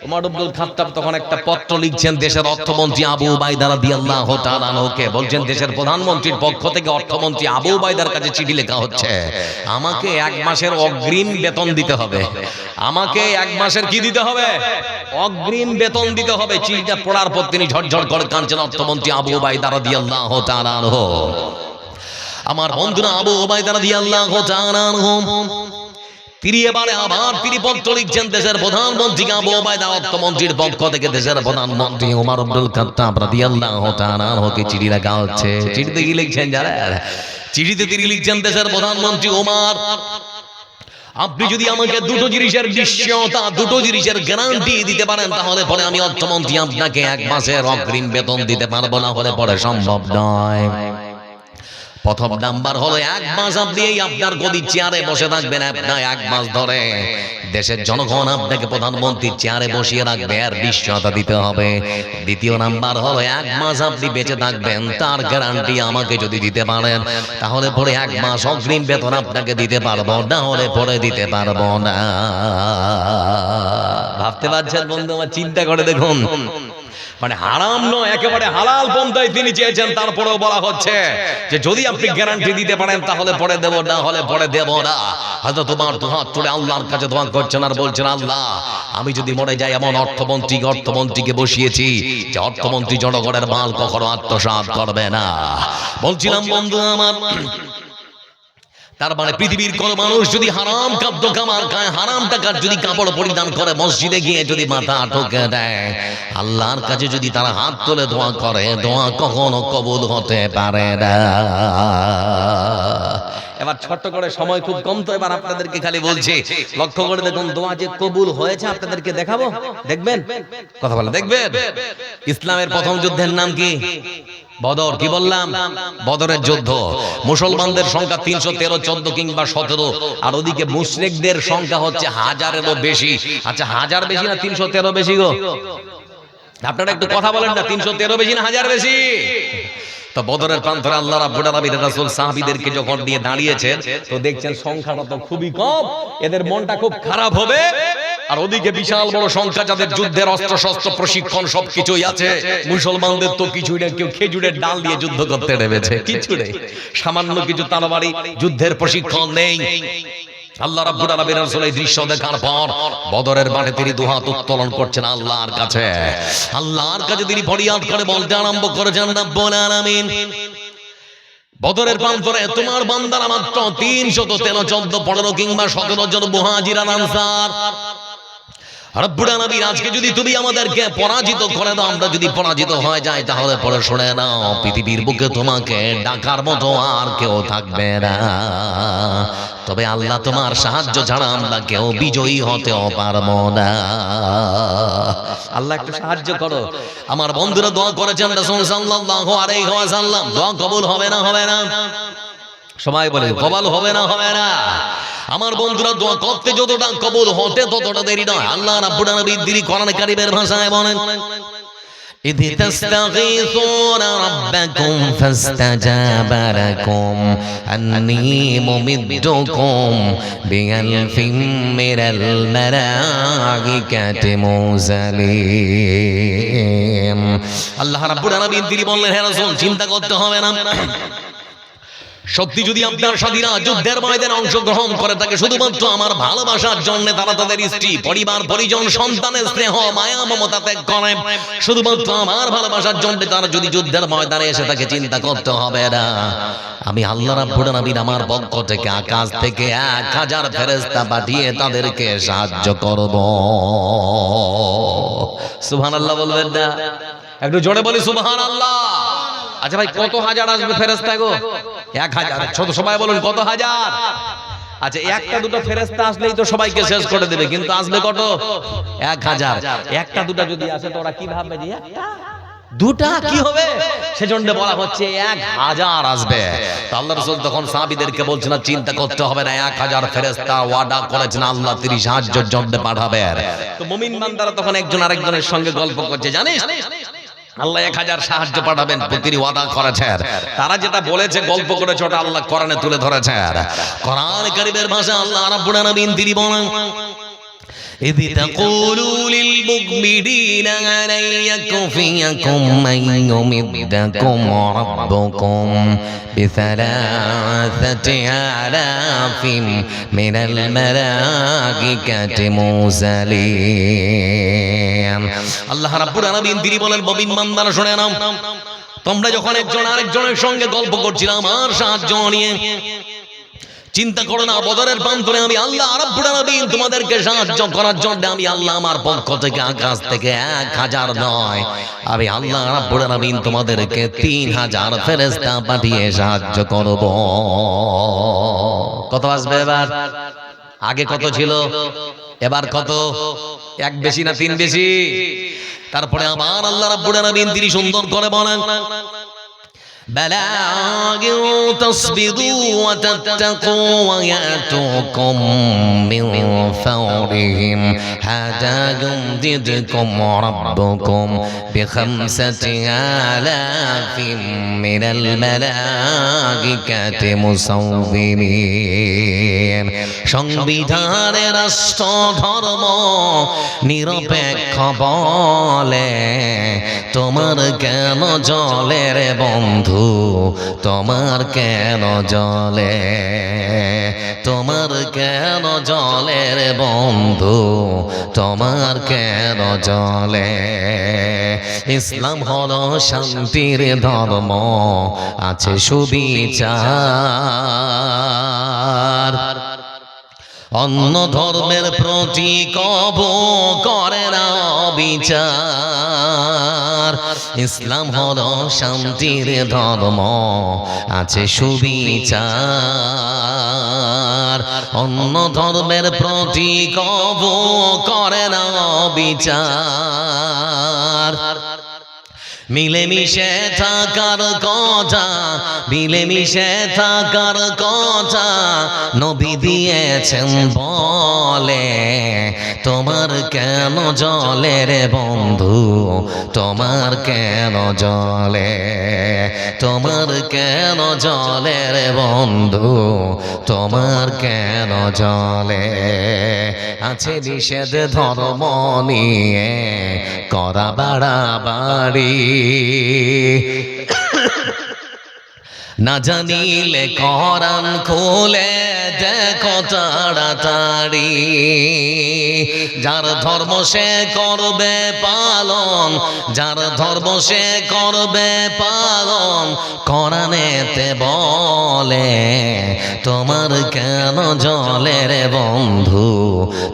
[SPEAKER 1] ওমর ইবনুল খাত্তাব তখন একটা পত্র লিখছেন দেশের অর্থমন্ত্রী আবু উবাইদা রাদিয়াল্লাহু তাআলা আনহুকে, বলছেন দেশের প্রধানমন্ত্রীর পক্ষ থেকে অর্থমন্ত্রী আবু উবাইদার কাছে চিঠি লেখা হচ্ছে, আমাকে 1 মাসের অগ্রিম বেতন দিতে হবে। আমাকে 1 মাসের কি দিতে হবে? অগ্রিম বেতন দিতে হবে। চিঠিটা পড়ার পর তিনি ঝরঝর করে কাঁদছেন অর্থমন্ত্রী আবু উবাইদা রাদিয়াল্লাহু তাআলা আনহু। আমার বন্ধুরা, আবু উবাইদা রাদিয়াল্লাহু তাআলা আনহু তিনি এবারে আবার তিনি পত্র লিখছেন দেশের প্রধানমন্ত্রীকে, আবু উবাইদা অর্থমন্ত্রীর পক্ষ থেকে দেশের প্রধানমন্ত্রী ওমর ইবনুল খাত্তাব রাদিয়াল্লাহু তাআলা আনহুকে চিঠি লেখা হচ্ছে। চিঠিতে কি লিখছেন জানেন? চিঠিতে তিনি লিখছেন, দেশের প্রধানমন্ত্রী ওমর, আপনি যদি আমাকে দুটো জিনিসের নিশ্চয়তা, দুটো জিনিসের গ্যারান্টি দিতে পারেন, তাহলে পরে আমি অর্থমন্ত্রী আপনাকে 1 মাসের অগ্রিম বেতন দিতে পারবো, না হলে পরে সম্ভব নয়। প্রথম নাম্বার হলো 1 মাস আপনি এই আপনার গদির চেয়ারে বসে থাকবেন, আপনার 1 মাস ধরে দেশের জনগণ আপনাকে প্রধানমন্ত্রীর চেয়ারে বসিয়ে রাখবে, আর নিশ্চয়তা দিতে হবে। দ্বিতীয় নাম্বার হলো 1 মাস আপনি বেঁচে থাকবেন, তার গ্যারান্টি আমাকে যদি দিতে পারেন তাহলে পরে 1 মাস অগ্রিম বেতন আপনাকে দিতে পারবো, না হলে পরে দিতে পারবো না। ভাবতে পারছেন বন্ধু আমার? চিন্তা করে দেখুন, মানে হারাম নয়, একেবারে হালাল পন্থায় তিনি চেয়েছেন, তারপরেও বলা হচ্ছে যে যদি আপনি গ্যারান্টি দিতে পারেন তাহলে পরে দেব, না হলে পরে দেব না। হয়তো তোমার দুহাত তুলে আল্লাহর কাছে দোয়া করছেন আর বলছেন, আল্লাহ আমি যদি মরে যাই এমন অর্থমন্ত্রীকে বসিয়েছি যে অর্থমন্ত্রী জনগণের মাল কখনো আত্মসাৎ করবে না। বলছিলাম বন্ধু আমার, তার মানে পৃথিবীর কোন মানুষ যদি হারাম খাদ্য কামার খায়, হারাম টাকার যদি কাপড় পরিধান করে, মসজিদে গিয়ে যদি মাথা ঠুকে দেয়, আল্লাহর কাছে যদি তারা হাত তুলে দোয়া করে, দোয়া কখনো কবুল হতে পারে না। এবার ছোট্ট করে, সময় খুব কম তো, এবার আপনাদেরকে খালি বলছি, লক্ষ্য করে দেখুন দোয়া যে কবুল হয়েছে আপনাদেরকে দেখাবো, দেখবেন? কথা বলে দেখবেন। ইসলামের প্রথম যুদ্ধের নাম কি? বদর। কি বললাম? বদরের যুদ্ধ। মুসলমানদের সংখ্যা 313, 14 কিংবা 17, আর ওদিকে মুশরিকদের সংখ্যা হচ্ছে 1000-এরও বেশি। আচ্ছা 1000 বেশি না 313 বেশি গো? আপনারা একটু কথা বলেন না, 313 বেশি না 1000 বেশি? তো বদরের প্রান্তরে আল্লাহ রাব্বুল আলামিন রাসূল সাহাবীদেরকে যখন নিয়ে দাঁড়িয়েছেন, তো দেখছেন সংখ্যাটা তো খুবই কম, এদের মনটা খুব খারাপ হবে। আর ওদিকে বিশাল বড় সংখ্যা, যাদের যুদ্ধের অস্ত্র শস্ত্র প্রশিক্ষণ সবকিছুই আছে। মুসলমানদের তো কিছুই না, কেউ খেজুরের ডাল দিয়ে যুদ্ধ করতে নেমেছে, কিছু নেই, সামান্য কিছু তরবারি, যুদ্ধের প্রশিক্ষণ নেই। আল্লাহ রাব্বুল আলামিন রাসূল এই দৃশ্য দেখার পর বদরের মাঠে তিনি দুহাত উত্তোলন করছেন আল্লাহর কাছে। আল্লাহর কাছে তিনি ফরিয়াদ করে বলতে আরম্ভ করেছেন, রব্বুল আলামিন, বদরের প্রান্তরে তোমার বান্দারা মাত্র 313, 14, 15 কিংবা 17 জন মুহাজির আর আনসার। রব্বুল আলামিন আজকে যদি তুমি আমাদেরকে পরাজিত করে দাও, আমরা যদি পরাজিত হয়ে যাই, তাহলে পরে শুনে নাও, পৃথিবীর বুকে তোমাকে ডাকার মতো আর কেউ থাকবে না। তবে আল্লাহ তোমার সাহায্য ছাড়া আমরা কেউ বিজয়ী হতেও পারবো না। আল্লাহ একটু সাহায্য করো। আমার বন্ধুরা দোয়া করেছেন, রাসূল সাল্লাল্লাহু আলাইহি ওয়াসাল্লাম, দোয়া কবুল হবে না হবে না? সবাই বলে কবুল হবে না হবে না? আমার বন্ধুরা দোয়া করতে যতটা কবুল হতে ততটা দেরি নয়। আল্লাহ রাব্বুল আলামিন তিনি কোরআন কারীমের ভাষায় বলেন, إذ تستغيثون ربكم فاستجاب لكم أني ممدكم بألف من الملائكة منزلين। আল্লাহ রাব্বুল আলামিন তিনি বললেন, হে রাসূল চিন্তা করতে হবে না, সত্যি যদি আপনার সাথীরা যুদ্ধের ময়দানে অংশগ্রহণ করে থাকে শুধুমাত্র আমার ভালোবাসার জন্য, তারা তাদের স্ত্রী পরিবার পরিজন সন্তানের স্নেহ মায়া মমতা ত্যাগ করে শুধুমাত্র আমার ভালোবাসার জন্য, তারা যদি যুদ্ধের ময়দানে এসে থাকে, চিন্তা করতে হবে না, আমি আল্লাহ রাব্বুল আলামিন আমার পক্ষ থেকে আকাশ থেকে 1000 ফেরেশতা পাঠিয়ে তাদেরকে সাহায্য করব। সুবহানাল্লাহ বলবেন না? একটু জোরে বলি সুবহানাল্লাহ। আচ্ছা ভাই, কত হাজার আসবে ফেরেশতা গো? 1000। ছোট সবাই বলুন কত হাজার? আচ্ছা একটা দুটো ফেরেশতা আসলেই তো সবাইকে শেষ করে দেবে, কিন্তু আসবে কত? 1000। একটা দুটো যদি আসে তো ওরা কি ভাববে যে একটা দুটা কি হবে, সেজন্য বলা হচ্ছে 1000 আসবে। তো আল্লাহ রাসূল তখন সাহাবীদেরকে বলছেন, চিন্তা করতে হবে না, 1000 ফেরেশতা ওয়াদা করেছেন আল্লাহ তিনি সাহায্যের জন্য পাঠাবেন। তো মুমিন বান্দারা তখন একজন আরেকজনের সঙ্গে গল্প করছে, জানিস আল্লাহ 1000 সাহায্য পাঠাবেন, তিনি ওয়াদা করেছেন। তারা যেটা বলেছে গল্প করেছে ওটা আল্লাহ কোরআনে তুলে ধরেছেন। কোরআন কারীমের ভাষা আল্লাহ রাব্বুল আলামিন তিনি বলেন, إذ تقولوا للمؤمنين ألن يكفيكم أن يمدكم ربكم ب3,000 من الملائكة منزلين। আল্লাহ রাব্বুল আলামিন তিনি বলেন, মুমিন বান্দারা শুনে নাও, তোমরা যখন একজন আরেকজনের সঙ্গে গল্প করছিলে আমার সাহায্য নিয়ে, চিন্তা করো না, বদরের প্রান্তরে আমি আল্লাহ রাব্বুল আলামিন তোমাদেরকে সাহায্য করার জন্য আমি আল্লাহ আমার পক্ষ থেকে আকাশ থেকে 1000 নয়, আমি আল্লাহ রাব্বুল আলামিন তোমাদেরকে 3000 ফেরেশতা পাঠিয়ে সাহায্য করব। কত আসবে এবার? আগে কত ছিল, এবার কত? 1 বেশি না 3 বেশি? তারপরে আবার আল্লাহ রাব্বুল আলামিন তিনি সুন্দর করে বলেন, بلاغ تصبروا وتتقوا ويأتوكم من فورهم هذا يمددكم ربكم ب5,000 من الملائكة مسومين সংবিধানের রাষ্ট্র ধর্ম নিরপেক্ষ বলে তোমার কেন জলে রে বন্ধু তোমার কেন জলে তোমার কেন জলে রে বন্ধু তোমার কেন জলে ইসলাম হলো শান্তির ধর্ম আছে সুবিচার অন্য ধর্মের প্রতি কবু করে না বিচার ইসলাম হলো শান্তির ধর্ম আছে সুবিচার অন্য ধর্মের প্রতি কবু করে না বিচার মিলেমিশে থাকার কথা মিলেমিশে থাকার কথা নবী দিয়েছেন বলে তোমার কেন জলে রে বন্ধু তোমার কেন জলে তোমার কেন জলে রে বন্ধু তোমার কেন জলে আছে নিষেধ ধর্ম নিয়ে করা বাড়াবাড়ি না জানিলে কোরআন খুলে দেখো তাড়াতাড়ি যার ধর্ম সে করবে পালন যার ধর্ম সে করবে পালন কোরআনেতে বলে তোমার কেন জলে রে বন্ধু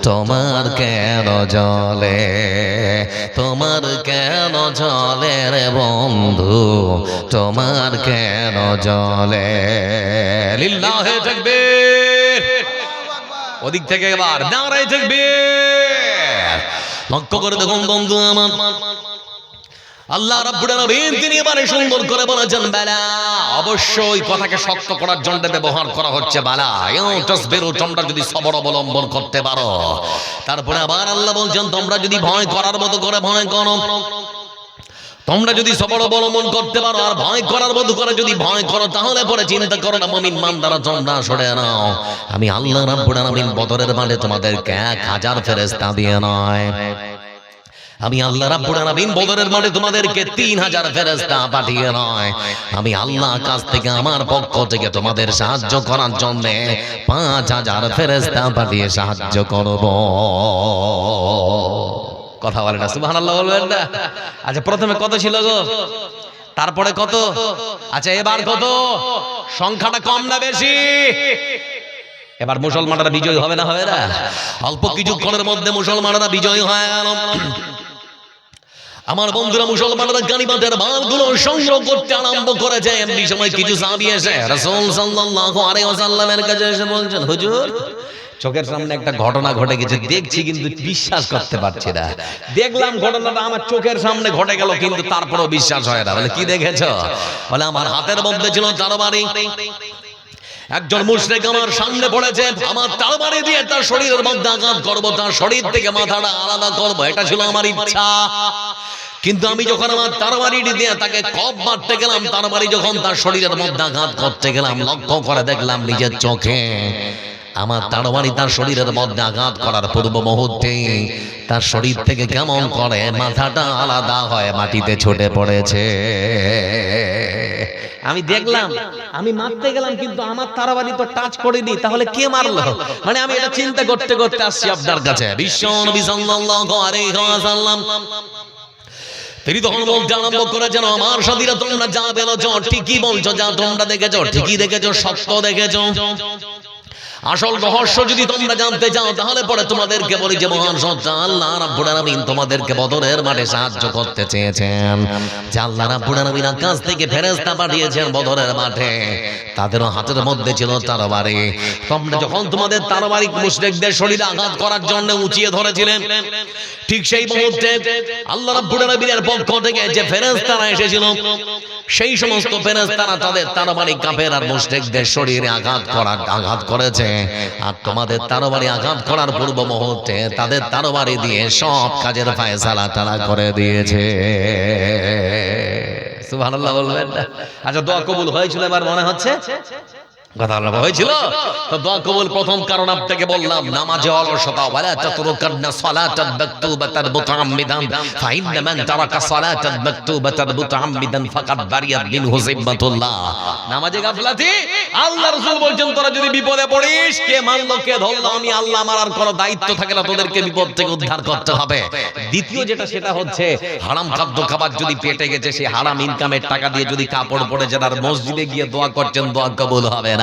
[SPEAKER 1] তোমার কেন জলে তোমার কেন জলে রে বন্ধু তোমার কেন জলে লিল্লাহে তাকবীর ওদিক থেকে এবার নারায়ে তাকবীর লক্ষ্য করে দেখুন বন্ধু আমার আল্লাহ রাব্বুল আলামিন তিনি এবারে সুন্দর করে বলেছেন বালা অবশ্যই কথাকে শক্ত করার জন্য ব্যবহার করা হচ্ছে বালা তাসবিরু তোমরা যদি সবর অবলম্বন করতে পারো তারপরে আবার আল্লাহ বলছেন তোমরা যদি ভয় করার মতো করে ভয় করো তোমরা যদি সবর অবলম্বন করতে পারো আর ভয় করার মতো করে যদি ভয় করো তাহলে পরে চিন্তা করো না মুমিন বান্দারা তোমরা সরে নাও আমি আল্লাহ রাব্বুল আলামিন বদরের মাঠে তোমাদেরকে 1000 ফেরেশতা দিয়ে নয় আমি আল্লাহ রাব্বুল আলামিন বদরের মাঠে তোমাদেরকে 3000 ফেরেশতা পাঠিয়ে নয় আমি আল্লাহ কাছ থেকে আমার পক্ষ থেকে তোমাদের সাহায্য করার জন্য 5000 ফেরেশতা পাঠিয়ে সাহায্য করব কথা বলে না সুবহানাল্লাহ বলবেন না আচ্ছা প্রথমে কত ছিল গো তারপরে কত আচ্ছা এবার কত সংখ্যাটা কম না বেশি এবার মুসলমানরা বিজয় হবে না হবে না অল্প কিছুক্ষণের মধ্যে মুসলমানরা বিজয় হয়ে গেল আমার বন্ধুরা মুসলমানরা গনিমতের মালগুলো সংগ্রহ করতে আরম্ভ করেছে এমনি সময় কিছু সাহাবী এসে রাসূল সাল্লাল্লাহু আলাইহি ওয়াসাল্লামের কাছে এসে বলছেন হুজুর চোখের সামনে একটা ঘটনা ঘটে গেছে দেখছি কিন্তু বিশ্বাস করতে পারছি না দেখলাম ঘটনাটা আমার চোখের সামনে ঘটে গেল কিন্তু তারপরেও বিশ্বাস হয় না বলে কি দেখেছো বলে আমার হাতের মধ্যে ছিল তরবারি একজন মুশরিক আমার সামনে পড়েছে আমার তরবারি দিয়ে তার শরীরের মধ্যে আঘাত করব তার শরীর থেকে মাথাটা আলাদা করব এটা ছিল আমার ইচ্ছা কিন্তু আমি যখন আমার তরবারি দিয়ে তাকে কপ মারতে গেলাম তরবারি যখন তার শরীরের মধ্যে আঘাত করতে গেলাম লক্ষ্য করে দেখলাম নিজের চোখে আমার তরবারি তার শরীরের মধ্যে আঘাত করার পূর্ব মুহূর্তে তার শরীর থেকে কেমন করে মাথাটা আলাদা হয় মাটিতে ছুটে পড়েছে আমি দেখলাম আমি মারতে গেলাম কিন্তু আমার তরবারি তো টাচ করেনি তাহলে কে মারলো মানে আমি এটা চিন্তা করতে করতে আসছি আপনার কাছে বিশ্ব নবী সাল্লাল্লাহু আলাইহি ওয়াসাল্লাম তিনি তখন বলতে আরম্ভ করেছেন আমার সাথীরা তোমরা যা বলেছো ঠিকই বলছো যা তোমরা দেখেছো ঠিকই দেখেছো সত্য দেখেছো আসল রহস্য যদি তোমরা জানতে চাও তাহলে পরে তোমাদেরকে বলি যে মহান সত্তা আল্লাহ রাব্বুল আলামিন তোমাদেরকে বদরের মাঠে সাহায্য করতে চেয়েছেন যে আল্লাহ রাব্বুল আলামিন আকাশ থেকে ফেরেশতা পাঠিয়েছেন বদরের মাঠে তাদেরও হাতের মধ্যে ছিল তরবারি তোমরা যখন তোমাদের তরবারি মুশরিকদের শরীরে আঘাত করার জন্য উঁচিয়ে ধরেছিলেন ঠিক সেই মুহূর্তে আল্লাহ রাব্বুল আলামিনের পক্ষ থেকে যে ফেরেশতারা এসেছিল সেই সমস্ত ফেরেশতারা তাদের তরবারি কাফের আর মুশরিকদের শরীরে আঘাত করেছে, আর তোমাদের তরবারি আঘাত করার পূর্ব মুহূর্তে তাদের তরবারি দিয়ে সব কাজের ফয়সালা তারা করে দিয়েছে। সুবহানাল্লাহ বলবেন না? আচ্ছা, দোয়া কবুল হয়েছিল এবার মনে হচ্ছে? কথা বলা হয়েছিল তো দোয়া কবুল প্রথম কারণ আপনাকে বললাম, নামাজে অলসতা, ওয়ালা তাতরুকান্না সালাতাল মাকতুবাতাল মুতাআম্মিদান ফাইন্না মান তারাকা সালাতাল মাকতুবাতাল মুতাআম্মিদান ফাকাদ বারিয়াত মিনহু জিম্মাতুল্লাহ। নামাজে গাফলাতি, আল্লাহ রাসূল বলেন তোরা যদি বিপদে পড়িস, কে মানলো কে ধরলো, আমি আল্লাহ, আমার আর কোনো দায়িত্ব থাকে না, তোদেরকে বিপদ থেকে উদ্ধার করতে হবে। দ্বিতীয় যেটা সেটা হচ্ছে হারাম খাদ্য খাবার যদি পেটে গেছে, সেই হারাম ইনকামের টাকা দিয়ে যদি কাপড় পরেছে আর মসজিদে গিয়ে দোয়া করছেন, দোয়া কবুল হবে না।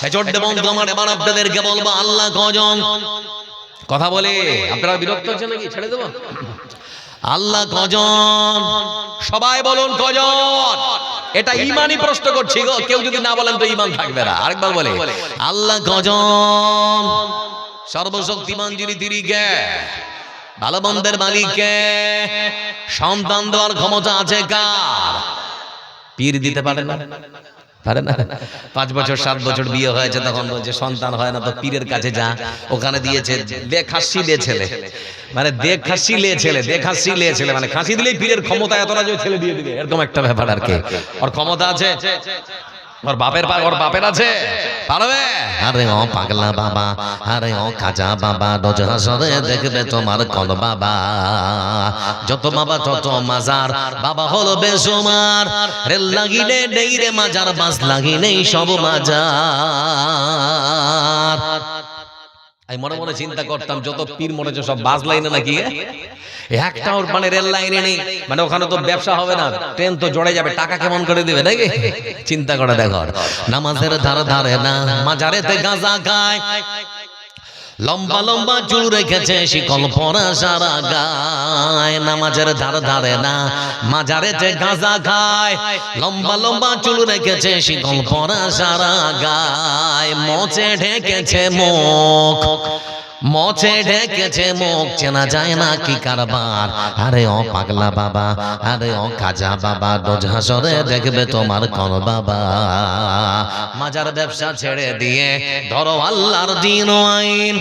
[SPEAKER 1] এজন্য বন্ধু আমার, এবার আপনাদেরকে বলবো আল্লাহ কজন? কথা বলে আপনারা বিরক্ত হচ্ছেন নাকি? ছেড়ে দেব? আল্লাহ কজন? সবাই বলুন কজন? এটা ঈমানি প্রশ্ন করছি গো, কেউ যদি না বলেন তো ঈমান থাকবে না। আরেকবার বলে আল্লাহ কজন? সর্বশক্তিমান যিনি, তিনি কে? ভালো মন্দের মালিক কে? সন্তান দেওয়ার ক্ষমতা আছে কার? পীর দিতে পারে না? পারে না? 5 বছর 7 বছর বিয়ে হয়েছে, তখন বলছে সন্তান হয় না, তো পীরের কাছে যা, ওখানে দিয়েছে দেখাসি লে ছেলে, মানে দেখাসি লে ছেলে, দেখাসি লে ছেলে, মানে খাসি দিলেই পীরের ক্ষমতা এতটা যে ছেলে দিয়ে দিবে, এরকম একটা ব্যাপার আর কি। ওর ক্ষমতা আছে, ওর বাপের আছে, পারবে? আরে ও পাগলা বাবা, আরে ও খাজা বাবা, রোজ হাসরে দেখবে তোমার কোন বাবা, যত বাবা তত মাজার, বাবা হলো বেসুমার, রেল লাগিলে নেই রে মাজার, বাস লাগিলে সব মাজার। আমি মনে মনে চিন্তা করতাম, যত পীর মনে হচ্ছে সব বাস লাইনে নাকি, একটা ওর মানে রেল লাইনে নেই, মানে ওখানে তো ব্যবসা হবে না, ট্রেন তো জড়ে যাবে, টাকা কেমন করে দিবে নাকি? চিন্তা করে দেখো, নামাজের ধারে ধারে না, মাজারেতে গাঁজা খায়, লম্বা লম্বা চুল রেখেছে, শিকল পরা সারা গায়, নামাজের ধারে ধারে না, মাজারেতে গাঁজা খায়, লম্বা লম্বা চুল রেখেছে, শিকল পরা সারা গায়, মোচে ঢেকেছে মুখ, মোচে ঢেকেছে মুখ, চেনা যায় না কি কারবার। আরে ও পাগলা বাবা, আরে ও খাজা বাবা, রোজ হাসরে দেখবে তোমার কোন বাবা, মাজার ব্যবসা ছেড়ে দিয়ে ধরো আল্লাহর দিন ও আইন,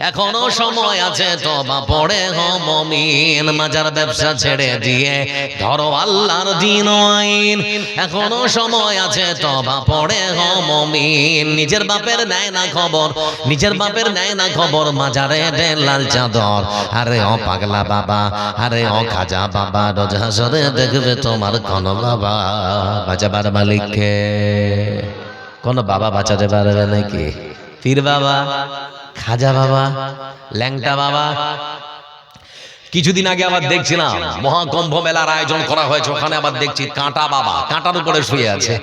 [SPEAKER 1] এখনো সময় আছে তওবা পড়ে হ মুমিন, মাজার ব্যবসা ছেড়ে দিয়ে ধরো আল্লাহর দিন ও আইন, এখনো সময় আছে তওবা পড়ে হ মুমিন। নিজের বাপের নেয় না খবর, নিজের বাপের নেয় না খবর, মাজারে দে লাল চাদর। আরে ও পাগলা বাবা, আরে ও খাজা বাবা, রোজ হাসরে দেখবে তোমার কোন বাবা, বাঁচাবার মালিককে? কোন বাবা বাঁচাতে পারবে নাকি? পীর বাবা, খাজা বাবা, ল্যাংটা বাবা। কিছুদিন আগে আবার দেখছিলাম মহাকুম্ভ মেলার আয়োজন করা হয়েছে, ওখানে আবার দেখছি কাঁটা বাবা, কাঁটার উপরে শুয়ে আছে।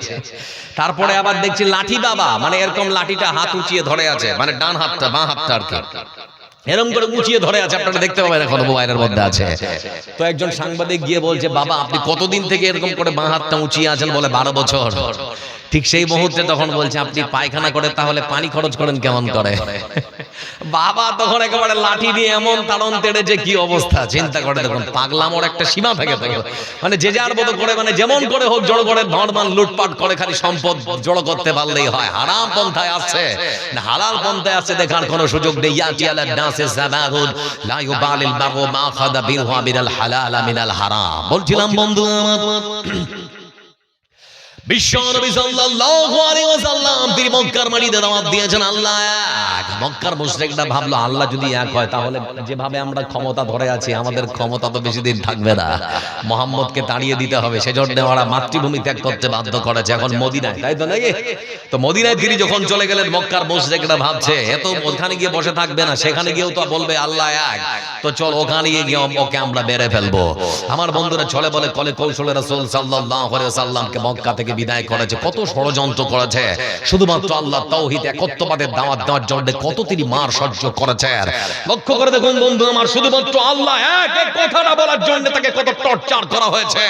[SPEAKER 1] তারপরে আবার দেখছি লাঠি বাবা, মানে এরকম লাঠিটা হাত উঁচিয়ে ধরে আছে, মানে ডান হাতটা বাঁ হাতটা আর কি এরকম করে উঁচিয়ে ধরে আছে, আপনারা দেখতে পাবেন এখন মোবাইলের মধ্যে আছে। তো একজন সাংবাদিক গিয়ে বলছে, বাবা আপনি কতদিন থেকে এরকম করে বাঁ হাতটা উঁচিয়ে আছেন? বলে 12 বছর। ঠিক সেই মুহূর্তে তখন বলছে, আপনি পায়খানা করে তাহলে পানি খরচ করেন কেমন করে? বাবা তখন একেবারে লাঠি দিয়ে এমন তাড়ন তেড়েছে, কি অবস্থা চিন্তা করে দেখুন। পাগলামোর একটা সীমা থাকে তো, মানে যে যার মতো করে, মানে যেমন করে হোক জড়ো করে ধনমান লুটপাট করে খালি সম্পদ জড়ো করতে পারলেই হয়। হারাম পন্থায় আসছে না হালাল পন্থায় আসছে দেখার কোনো সুযোগ নেই। ইয়াতি আলা নাসি জাবাহুন লা ইউবালিল বাগু মা খাদা বিহু মিনাল হালাল মিনাল হারাম। বলছিলাম বন্ধু আমার, বিশ্বনবী সাল্লাল্লাহু আলাইহি ওয়াসাল্লাম তিনি মক্কার মাটিতে দাওয়াত দিয়েছেন আল্লাহ এক। মক্কার মুশরিকরা ভাবলো আল্লাহ যদি এক হয় তাহলে যেভাবে আমরা ক্ষমতা ধরে আছি আমাদের ক্ষমতা তো বেশি দিন থাকবে না, মুহাম্মদকে তাড়িয়ে দিতে হবে। সেজন্য ওরা মাতৃভূমি ত্যাগ করতে বাধ্য করেছে, এখন মদিনায়, তাই তো নাকি? তো মদিনায় তিনি যখন চলে গেলেন, মক্কার মুশরিকরা ভাবছে এত ওখানে গিয়ে বসে থাকবে না, সেখানে গিয়েও তো বলবে আল্লাহ এক, তো চল ওখানে গিয়ে ওকে আমরা মেরে ফেলবো। আমার বন্ধুরা চলে বলে কলে কৌশলে রাসূল সাল্লাল্লাহু আলাইহি ওয়াসাল্লামকে মক্কা থেকে বিদায় করেছে, কত ষড়যন্ত্র করেছে শুধুমাত্র শুধুমাত্র আল্লাহ তাওহীদ একত্ববাদের দাওয়াত দেওয়ার জন্য কত তিনি মার সহ্য করেছেন। লক্ষ্য করে দেখুন বন্ধু আমার, শুধুমাত্র আল্লাহ এক কথাটা বলার জন্য তাকে কত টর্চার করা হয়েছে।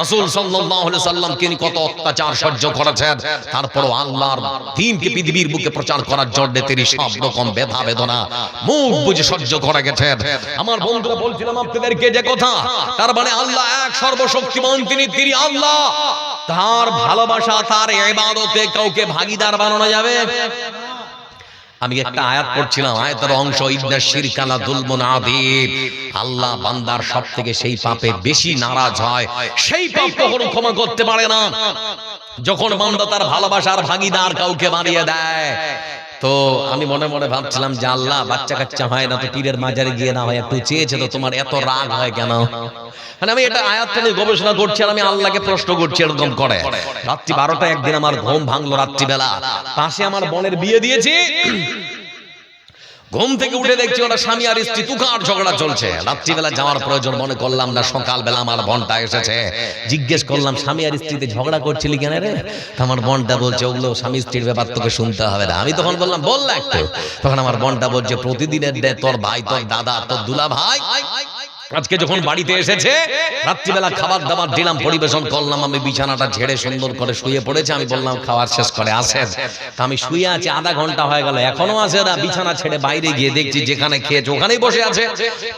[SPEAKER 1] রাসূল সাল্লাল্লাহু আলাইহি সাল্লাম তিনি কত অত্যাচার সহ্য করেছেন, তারপরও আল্লাহর দ্বীনকে পৃথিবীর বুকে প্রচার করার জন্য তিনি সব রকম ব্যথা বেদনা মুখ বুঝে সহ্য করে গেছেন। আমার বন্ধুরা বলছিলাম আপনাদেরকে যে কথা, তার মানে আল্লাহ এক সর্বশক্তিমান, তিনি আল্লাহ। তার ভালোবাসা, তার ইবাদতে কাউকে ভাগীদার বানানো যাবে? আমি একটা আয়াত পড়ছিলাম, আয়াতের অংশ, ইন্না শিরকা লা যুলমুন আযীম। আল্লাহ বান্দার সবথেকে সেই পাপে বেশি নারাজ হয়, সেই পাপ কখনো ক্ষমা করতে পারে না যখন বান্দা তার ভালোবাসার ভাগীদার কাউকে বানিয়ে দেয়। তো আমি মনে মনে ভাবছিলাম যে আল্লাহ, বাচ্চা কাচ্চা হয় না তো পীরের মাজারে গিয়ে না হয় একটু চেয়েছে, তো তোমার এত রাগ হয় কেন? মানে আমি এটা আয়াতটা নিয়ে গবেষণা করছি আর আমি আল্লাহকে প্রশ্ন করছি এরকম করে। রাত্রি 12টা একদিন আমার ঘুম ভাঙলো রাত্রিবেলা, পাশে আমার বোনের বিয়ে দিয়েছি। ঘুম থেকে উঠে দেখছি ওরা স্বামী আর স্ত্রী তুখার ঝগড়া চলছে। রাত্রিবেলা যাওয়ার প্রয়োজন মনে করলাম না, সকালবেলা আমার বোনটা এসেছে। জিজ্ঞেস করলাম, স্বামী আর স্ত্রীতে ঝগড়া করছিলি কেন রে? আমার বোনটা বলছে, ওগুলো স্বামী স্ত্রীর ব্যাপার, তোকে শুনতে হবে না। আমি তখন বললাম, বললা একটু। তখন আমার বোনটা বলছে, প্রতিদিনের তোর ভাই, তোর দাদা, তোর দুলা ভাই আজকে যখন বাড়িতে এসেছে, রাত্রিবেলা খাবার দাবার দিলাম, পরিবেশন করলাম, আমি বিছানাটা ঝেড়ে সুন্দর করে শুয়ে পড়েছে। আমি বললাম, খাবার শেষ করে আসেন। তা আমি শুয়ে আছি, আধা ঘন্টা হয়ে গেল, এখনো আসে না। বিছানা ছেড়ে বাইরে গিয়ে দেখছি যেখানে খেয়েছে ওখানেই বসে আছে,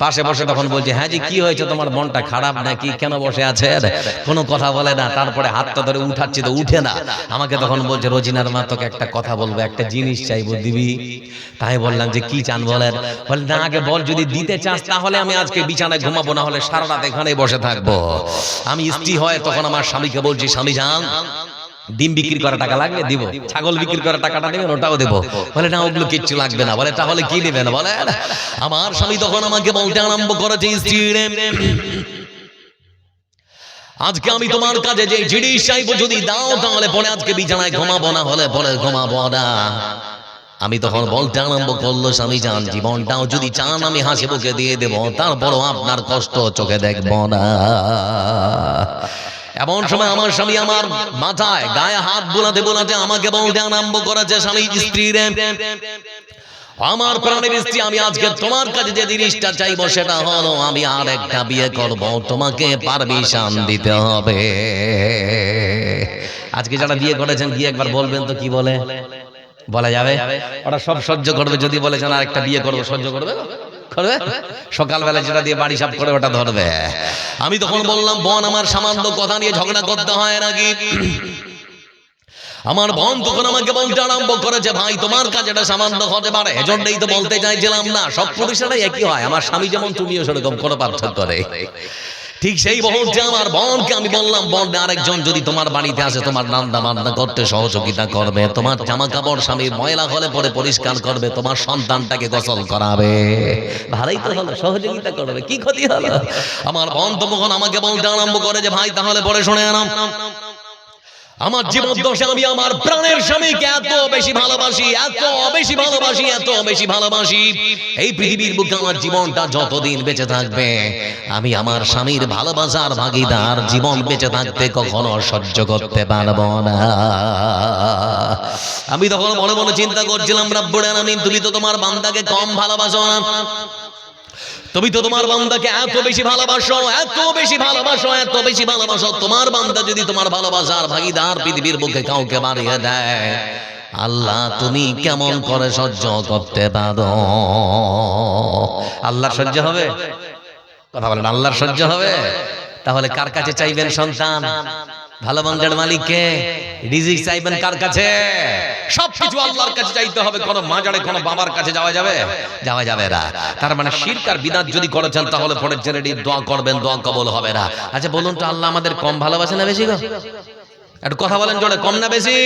[SPEAKER 1] পাশে বসে। তখন বলছে, হ্যাঁ জি কি হয়েছে, তোমার মনটা খারাপ নাকি, কেন বসে আছে? কোনো কথা বলে না। তারপরে হাতটা ধরে উঠাচ্ছি তো উঠে না। আমাকে তখন বলছে, রোজিনার মা তোকে একটা কথা বলবো, একটা জিনিস চাইবো, দিবি? তাই বললাম যে কি চান বলেন। বলে, না আগে বল, যদি দিতে চাস তাহলে আমি আজকে বিছানায় ঘুমাবো, না হলে সারা রাত এখানেই বসে থাকবো। আমি স্ত্রী হয় তখন আমার স্বামীকে বলছি, স্বামী যান, ডিম বিক্রি করা টাকা লাগবে দিব, ছাগল বিক্রি করা টাকাটা দেবেন ওটাও দেবো। বলে, না ওগুলো কিচ্ছু লাগবে না। বলে, তাহলে কি নেবেন? বলে, আমার স্বামী তখন আমাকে বলতে আরম্ভ করেছে, স্ত্রী রে, আজকে আমি তোমার কাছে যে জিনিস চাইবো যদি দাও তাহলে পরে আজকে বিছানায় ঘুমাবো, না হলে পরে ঘুমাবো না। আমি তখন বলতে আরম্ভ করলো, স্বামী যান, জীবনটাও যদি চান আমি হাসি মুখে দিয়ে দেব, তারপরও আপনার কষ্ট চোখে দেখব না। এমন সময় আমার স্বামী আমার মাথায় গায়ে হাত বোলাতে বোলাতে আমাকে বলতে আরম্ভ করেছে, স্বামী স্ত্রী রে, আমার প্রাণের স্ত্রী, আমি আজকে তোমার কাছে যে জিনিসটা চাইবো সেটা হলো আমি আর একটা বিয়ে করব, তোমাকে পারমিশন দিতে হবে। আজকে যারা বিয়ে করেছেন গিয়ে একবার বলবেন তো কি বলে? বলা যাবে? ওরা সব সহ্য করবে। যদি বলেছেন আর একটা বিয়ে করবো, সহ্য করবে? করবে? সকালবেলা যেটা দিয়ে বাড়ি সাফ করে ওটা ধরবে। আমি তখন বললাম, বোন, আমার সামান্য কথা নিয়ে ঝগড়া করতে হয় নাকি? আমার বোন তখন আমাকে বলতে আরম্ভ করেছে, ভাই তোমার কাজ এটা সামান্য হতে পারে, এজন্যই তো বলতে চাইছিলাম না, সব পুরুষেরাই একই হয়, আমার স্বামী যেমন তুমিও সেরকম, কোনো পার্থক্য নেই। ঠিক সেই মুহূর্তে আমার বোনকে আমি বললাম, বোন, আরেকজন যদি তোমার বাড়িতে আসে তোমার রান্না বান্না করতে সহযোগিতা করবে, তোমার জামা কাপড় স্বামীর ময়লা হলে পরে পরিষ্কার করবে, তোমার সন্তানটাকে গোসল করাবে, ভালোই তো হলো, সহযোগিতা করবে, কি ক্ষতি হলো? আমার বোন তখন আমাকে বলতে আরম্ভ করে যে, ভাই তাহলে পরে শুনে আনাম, আমার জীবন দশা আমি আমার প্রাণের স্বামীকে এত বেশি ভালোবাসি, এত বেশি ভালোবাসি, এত বেশি ভালোবাসি, এই পৃথিবীর বুকে আমার জীবনটা যতদিন বেঁচে থাকবে আমি আমার স্বামীর ভালোবাসার ভাগীদার জীবন বেঁচে থাকতে কখনো সহ্য করতে পারবো না। আমি তখন মনে মনে চিন্তা করছিলাম, রব্বুল আলামিন, তুমি তো তোমার বান্দাকে কম ভালোবাসো না, তুমি তো তোমার বান্দাকে এত বেশি ভালোবাসো, এত বেশি ভালোবাসো, এত বেশি ভালোবাসো। তোমার বান্দা যদি তোমার ভালোবাসার ভাগীদার পৃথিবীর বুকে কাউকে বাড়িয়ে দেয়, আল্লাহ তুমি কেমন করে সহ্য করতে পারো? আল্লাহর সহ্য হবে? কথা বলেন, আল্লাহর সহ্য হবে? তাহলে কার কাছে চাইবেন সন্তান? ভালো মন্দের মালিককে। রিজিক চাইবেন কার কাছে? সবকিছু আল্লাহর কাছে চাইতে হবে। কোন মাজারে কোন বাবার কাছে যাওয়া যাবে? যাওয়া যাবে না। তার মানে শিরক আর বিদআত যদি করেছেন তাহলে পরে জেনে দোয়া করবেন, দোয়া কবুল হবে না। আচ্ছা বলুন তো, আল্লাহ আমাদের কম ভালোবাসে না বেশি গো? একটু কথা বলেন জোরে, কম না বেশি?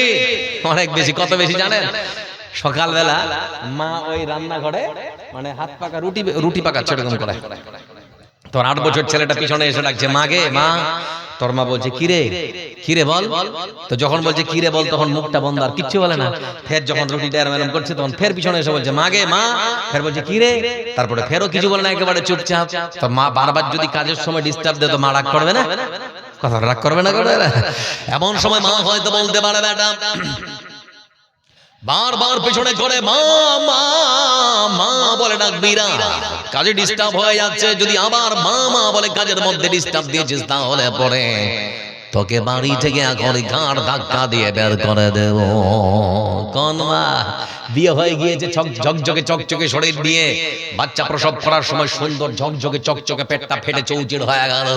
[SPEAKER 1] অনেক বেশি। কত বেশি জানেন? সকালবেলা মা ওই রান্নাঘরে মানে হাত পাকা রুটি পাকাচ্ছে এরকম করে, তোর 8 বছর ছেলেটা পিছনে এসে ডাকছে, মা গে মা। তোর মা বলছে, কিরে কিরে বল। তো যখন বলছে কিরে বল তখন মুখটা বন্ধ, আর কিচ্ছু বলে না। ফের যখন রুটিটা এরম করছে তখন ফের পিছনে এসে বলছে, মা গে মা। ফের বলছে কিরে, তারপরে ফেরও কিছু বলে না, একেবারে চুপচাপ। তো মা বারবার যদি কাজের সময় ডিস্টার্ব দেয় তো মা রাগ করবে না? কথা রাগ করবে না? করবে না। এমন সময় মা হয়তো বলতে পারে, বেটা বারবার পেছনে করে মা মা মা বলে ডাকবি না, কাজে ডিস্টার্ব হয়ে যাচ্ছে। যদি আবার মা মা বলে কাজের মধ্যে ডিস্টার্ব দিয়েছিস, তাহলে পরে তোকে বাড়ি থেকে এখন ঘাড় ধাক্কা দিয়ে বের করে দেব। কোন মা বিয়ে হয়ে গিয়েছে ঝকঝকে চকচকে শরীর দিয়ে, বাচ্চা প্রসব করার সময় সুন্দর ঝকঝকে চকচকে পেটটা ফেটে চৌচির হয়ে গেল,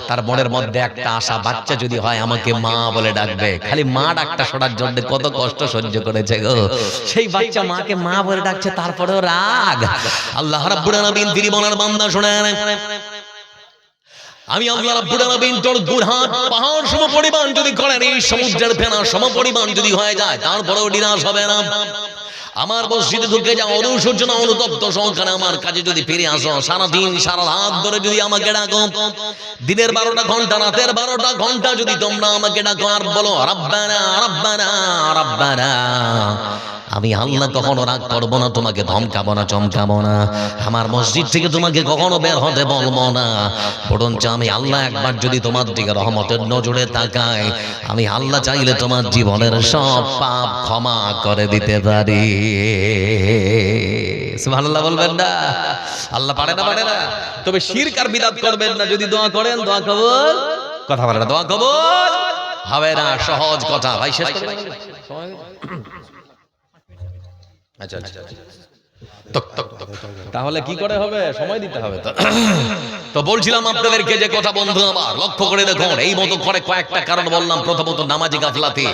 [SPEAKER 1] তার মনের মধ্যে একটা আশা, বাচ্চা যদি হয় আমাকে মা বলে ডাকবে। খালি মা ডাকটা শোনার জন্য কত কষ্ট সহ্য করেছে গো। সেই বাচ্চা মাকে মা বলে ডাকছে, তারপরেও রাগ। আল্লাহ রাব্বুল আলামিন তিনি বলার বান্দা শোনেন, আমি আল্লাহ রাব্বুল আলামিন তোর গুরহাট পাহাড় সমপরিমাণ যদি করেন, এই সমুদ্রের ফেনা সমপরিমাণ যদি হয়ে যায়, তারপরেও নিরাশ হবে না। আমার মসজিদে ঢুকে যাও, অনুশোচনা অনুতপ্ত সহকারে আমার কাছে যদি ফিরে আসো, সারাদিন সারা রাত ধরে যদি আমাকে ডাকো, দিনের 12টা ঘন্টা রাতের 12টা ঘন্টা যদি তোমরা আমাকে ডাকো আর বলো রাব্বানা রাব্বানা রাব্বানা, আমি আল্লাহ কখনো রাগ করবো না, তোমাকে ধমকাবো না চমকাবো না, আমার মসজিদ থেকে তোমাকে কখনো বের হতে বলবো না। বরঞ্চ আমি আল্লাহ একবার যদি তোমার দিকে রহমতের নজরে তাকাই, আমি আল্লাহ চাইলে তোমার জীবনের সব পাপ ক্ষমা করে দিতে পারি। সুবহানাল্লাহ বলবেন না? আল্লাহ পারে না, পারে না। তবে শিরক আর বিদআত করবেন না। যদি দোয়া করেন, দোয়া কবুল, কথা বলে না, দোয়া কবুল হবে না। সহজ কথা ভাই, শেষ করবেন। আচ্ছা আচ্ছা, তাহলে কি করে হবে? সময় দিতে হবে তো। তো বলছিলাম আপনাদেরকে যে কথা, বন্ধু আমার লক্ষ্য করে দেখুন, এই মতো করে কয়েকটা কারণ বললাম। প্রথমত নামাজি গাফলাতি,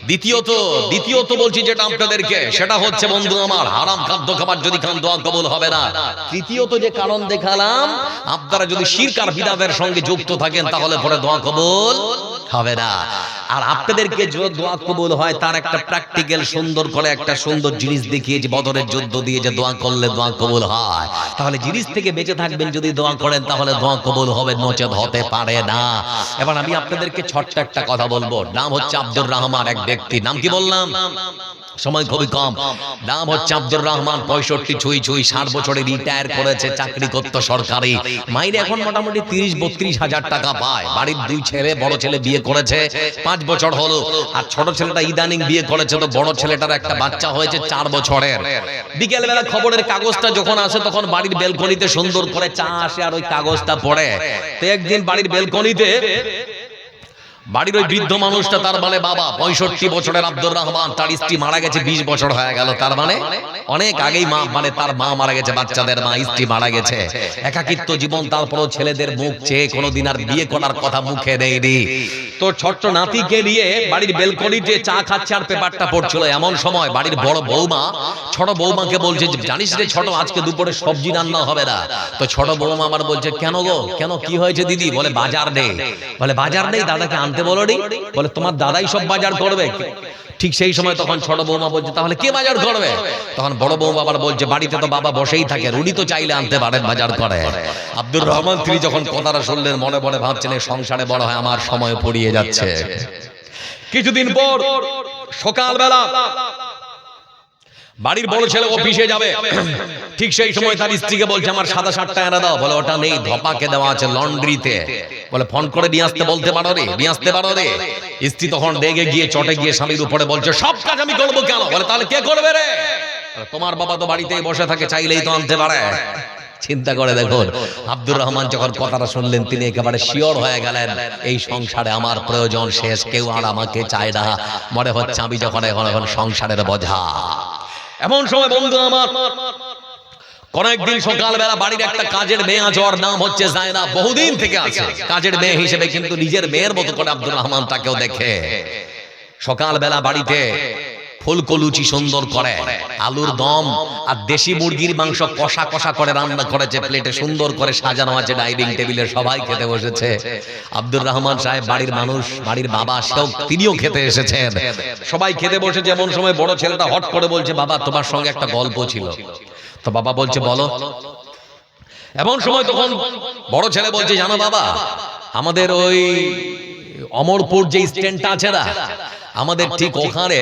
[SPEAKER 1] দ্বিতীয়ত বলছি যেটা আপনাদেরকে, সেটা হচ্ছে বন্ধু আমার হারাম খাদ্য খাবার যদি খান, দোয়া কবুল হবে না। তৃতীয়ত যে কারণ দেখালাম, আপনারা যদি শিরক আর বিদআতের সঙ্গে যুক্ত থাকেন, তাহলে পরে দোয়া কবুল হবে না। আর আপনাদেরকে যে দোয়া কবুল হয়, তার একটা প্র্যাকটিক্যাল সুন্দর করে একটা সুন্দর জিনিস দেখিয়ে, যে বদরের যুদ্ধ দিয়ে যে দোয়া করলে দোয়া কবুল হয়, তাহলে জিনিস থেকে বেঁচে থাকবেন। যদি দোয়া করেন তাহলে দোয়া কবুল হবে, নচেত হতে পারে না। এবার আমি আপনাদেরকে ছোট্ট একটা কথা বলবো। নাম হচ্ছে আব্দুর রহমান, এক ব্যক্তি। নাম কি বললাম? সময় খুবই কম। নাম হচ্ছে আব্দুর রহমান, 65 ছুঁই 60 বছরে রিটায়ার করেছে, চাকরি করতো সরকারি। মাইনে এখন মোটামুটি 30-32 হাজার টাকা পায়। বাড়ির 2 ছেলে, বড় ছেলে বিয়ে করেছে 5 বছর হলো, আর ছোট ছেলেটা ইদানিং বিয়ে করেছে। তো বড় ছেলেটার একটা বাচ্চা হয়েছে 4 বছরের। বিকেল বেলা খবরের কাগজটা যখন আসে, তখন বাড়ির বেলকনিতে সুন্দর করে চা আসে, আর ওই কাগজটা পড়ে। তো একদিন বাড়ির বেলকনিতে বাড়ির ওই বৃদ্ধ মানুষটা, তার মানে বাবা, 65 বছরের আব্দুর রহমান, তার স্ত্রী মারা গেছে 20 বছর হয়ে গেল। তার মানে অনেক আগেই তার মা মারা গেছে, বাচ্চাদের মা, স্ত্রী মারা গেছে। একাকিত্ব জীবন, তারপরও ছেলেদের মুখ চেয়ে কোনোদিন আর বিয়ে করার কথা মুখে নেয়নি। তো ছোট্ট নাতিকে নিয়ে বাড়ির বেলকনিতে চা খাচ্ছে আর পেপারটা পড়ছিল। এমন সময় বাড়ির বড় বৌমা ছোট বৌমাকে বলছে, জানিস রে ছোট, আজকে দুপুরে সবজি রান্না হবে না। তো ছোট বৌমা আমার বলছে, কেন গো, কেন, কি হয়েছে দিদি? বলে বাজার নেই। বলে বাজার নেই, দাদাকে আনতে বলোনি? বলে তোমার দাদাই সব বাজার করবে। ঠিক সেই সময় তখন ছোট বৌমা বলছে, তাহলে কে বাজার করবে? তখন বড় বৌমা আবার বলছে, বাড়িতে তো বাবা বসেই থাকে, উনি তো চাইলে আনতে পারেন, বাজার করে। আব্দুর রহমান তিনি যখন কথাটা শুনলেন, মনে মনে ভাবছেন, সংসারে বড় হয় আমার সময় ফুরিয়ে যাচ্ছে। কিছুদিন পর সকালবেলা বাড়ির বড় ছেলে অফিসে যাবে। ঠিক সেই সময় তার স্ত্রীকে বলছে, আমার সাদা শার্টটা এনে দাও। বলে ওটা নেই, ধপাকে দেওয়া আছে লন্ড্রিতে। বলে ফোন করে নিয়ে আসতে বলতে পারো রে, নিয়ে আসতে পারো রে। স্ত্রী তখন রেগে গিয়ে চটে গিয়ে স্বামীর উপরে বলছে, সব কাজ আমি করবো কেন? বলে তাহলে কে করবে রে? তোমার বাবা তো বাড়িতেই বসে থাকে, চাইলেই তো আনতে পারে। চিন্তা করে দেখুন, আব্দুর রহমান যখন কথাটা শুনলেন, তিনি একেবারে শিওর হয়ে গেলেন, এই সংসারে আমার প্রয়োজন শেষ, কেউ আর আমাকে চায় না। মনে হচ্ছে আমি যখন এখন সংসারের বোঝা। এমন সময় বন্ধু আমার, কয়েকদিন সকালবেলা বাড়ির একটা কাজের মেয়ে আছে, ওর নাম হচ্ছে জায়না, বহুদিন থেকে আছে কাজের মেয়ে হিসেবে, কিন্তু নিজের মেয়ের মতো করে আব্দুর রহমান তাকেও দেখে। সকালবেলা বাড়িতে ফুলকো লুচি সুন্দর করে, আলুর দম আর দেশি মুরগির মাংস কষা কষা করে রান্না করেছে, প্লেটে সুন্দর করে সাজানো আছে, ডাইনিং টেবিলে সবাই খেতে বসেছে। আব্দুর রহমান সাহেব বাড়ির মানুষ, বাড়ির বাবা, তিনিও খেতে এসেছেন। সবাই খেতে বসেছে। এমন সময় বড় ছেলেটা হট করে বলছে, বাবা তোমার সঙ্গে একটা গল্প ছিল। তো বাবা বলছে, বলো। এমন সময় তখন বড় ছেলে বলছে, জানো বাবা, আমাদের ওই অমরপুর যে স্ট্যান্ডটা আছে না, আমাদের ঠিক ওখানে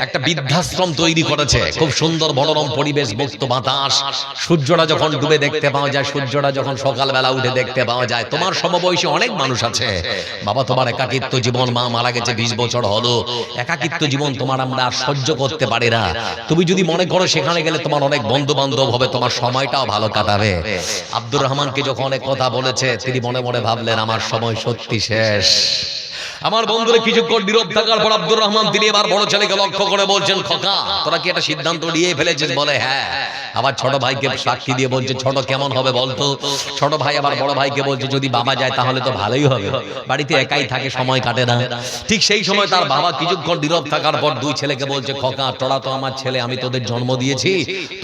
[SPEAKER 1] একটা বৃদ্ধাশ্রম তৈরি করেছে, খুব সুন্দর মনোরম পরিবেশ, মুক্ত বাতাস, সূর্যটা যখন ডুবে দেখতে পাওয়া যায়, সূর্যটা যখন সকালবেলা উঠে দেখতে পাওয়া যায়। তোমার সমবয়সী অনেক মানুষ আছে বাবা, তোমার একাকিত্ব জীবন, মা মারা গেছে 20 বছর হলো, একাকিত্ব জীবন তোমার আমরা আর সহ্য করতে পারি না। তুমি যদি মনে করো সেখানে গেলে তোমার অনেক বন্ধু বান্ধব হবে, তোমার সময়টাও ভালো কাটাবে। আব্দুর রহমানকে যখন অনেক কথা বলেছে, তিনি মনে মনে ভাবলেন আমার সময় সত্যি শেষ। আমার বন্ধুরা কিছুক্ষণ নীরব থাকার পর আব্দুর রহমান তিনি এবার বড় ছেলেকে লক্ষ্য করে বলছেন, খোকা তোরা কি একটা সিদ্ধান্ত নিয়ে ফেলেছিস? বলে হ্যাঁ। আবার ছোট ভাইকে সাক্ষী দিয়ে বলছে, ছোট কেমন হবে বলতো? ছোট ভাই আবার বড় ভাইকে বলছে, যদি বাবা যায় তাহলে তো ভালোই হবে, বাড়িতে একাই থাকে, সময় কাটে না। ঠিক সেই সময় তার বাবা কিছুক্ষণ নীরব থাকার পর দুই ছেলেকে বলছে, খোকা তোরা তো আমার ছেলে, আমি তোদের জন্ম দিয়েছি,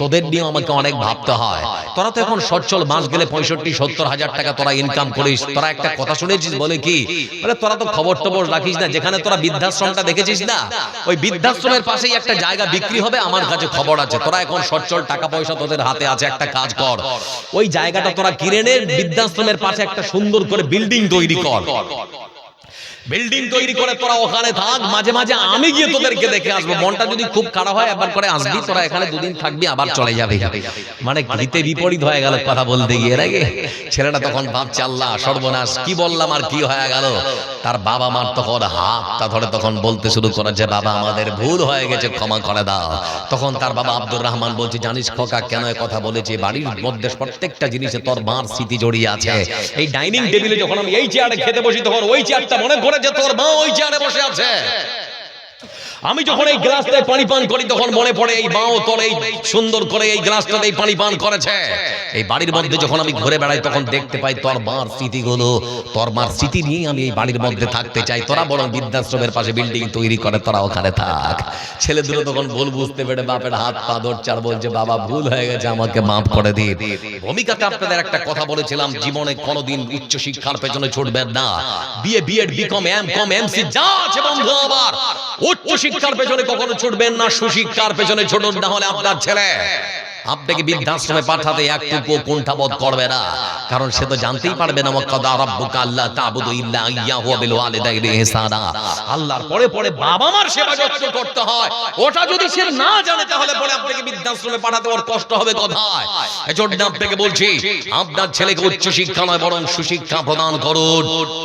[SPEAKER 1] তোদের নিয়ে আমাকে অনেক ভাবতে হয়। তোরা তো এখন সচ্ছল, মাস গেলে 65-70 হাজার টাকা তোরা ইনকাম করিস। তোরা একটা কথা শুনেছিস? বলে কি? বলে তোরা তো খবর টবর রাখিস না, যেখানে তোরা বৃদ্ধাশ্রমটা দেখেছিস না, ওই বৃদ্ধাশ্রমের পাশেই একটা জায়গা বিক্রি হবে, আমার কাছে খবর আছে। তোরা এখন সচ্ছল, টাকা পয়সা তোদের হাতে আছে, একটা কাজ কর, ওই জায়গাটা তোরা কিনে নে, বৃদ্ধাশ্রমের পাশে একটা সুন্দর করে বিল্ডিং তৈরি কর। বিল্ডিং তৈরি করে তোরা ওখানে থাক, মাঝে মাঝে আমি গিয়ে তোদেরকে দেখে আসবো। মনটা যদি খুব খারাপ হয় একবার করে আসবি, তোরা এখানে দুদিন থাকবি, আবার চলে যাবে। মানে হিতে বিপরীত হয়ে গেল কথা বলতে গিয়ে নাকি। ছেলেটা তখন ভাবছে, আল্লাহ সর্বনাশ, কি বললাম আর কি হয়ে গেল। তার বাবা মার তখন হাতটা ধরে তখন বলতে শুরু করেছে, বাবা আমাদের ভুল হয়ে গেছে, ক্ষমা করে দাও। তখন তার বাবা আব্দুর রহমান বলছে, জানিস খোকা কেন কথা বলেছি? বাড়ির মধ্যে প্রত্যেকটা জিনিসে তোর মার স্মৃতি জড়িয়ে আছে। এই ডাইনিং টেবিলে যখন আমি এই চেয়ারে খেতে বসি, তখন ওই চেয়ারটা মনে করে যে তোর মা ওই চেয়ারে বসে আছে। আমি যখন এই গ্লাসটায় পানি পান করি, তখন মনে পড়ে এই মাও তোর এই সুন্দর করে এই গ্লাসটাতেই পানি পান করেছে। এই বাড়ির মধ্যে যখন আমি ঘুরে বেড়াই, তখন দেখতে পাই তোর মার স্মৃতিগুলো। তোর মার স্মৃতি নিয়ে আমি এই বাড়ির মধ্যে থাকতে চাই। তোরা বরং বৃদ্ধাশ্রমের পাশে বিল্ডিং তৈরি করে তোরা ওখানে থাক। ছেলে দুটো তখন ভুল বুঝতে পেরে বাপের হাত পা ধরছে আর বলছে, বাবা ভুল হয়ে গেছে, আমাকে মাফ করে দিন। ভূমিকাতে আপনাদের একটা কথা বলেছিলাম, জীবনে কোনোদিন উচ্চ শিক্ষার পেছনে ছুটবেন না। BA, BEd, BCom, MCom, MSc যা আছে বন্ধু, আবার উচ্চ শিক্ষার পেছনে কখনো ছুটবেন না, সুশিক্ষার পেছনে ছুটুন। না হলে আপনার ছেলে আপনাকে বৃদ্ধাশ্রমে পাঠাতে একটুকু কুণ্ঠাবোধ করবে না, কারণ সে তো জানতেই পারবে না ওয়াকাদা রাব্বুকা আল্লা তা'বুদু ইল্লা ইয়্যাহু ওয়া বিল ওয়ালিদাইনি ইহসানা। আল্লাহর পরে পরে বাবা মার সেবা যত্ন করতে হয়, ওটা যদি সে না জানে তাহলে পরে আপনাকে বৃদ্ধাশ্রমে পাঠাতে ওর কষ্ট হবে কোথায়। এজন্য আপনাকে বলছি, আপনার ছেলেকে উচ্চ শিক্ষা নয় বরং সুশিক্ষা প্রদান করুন।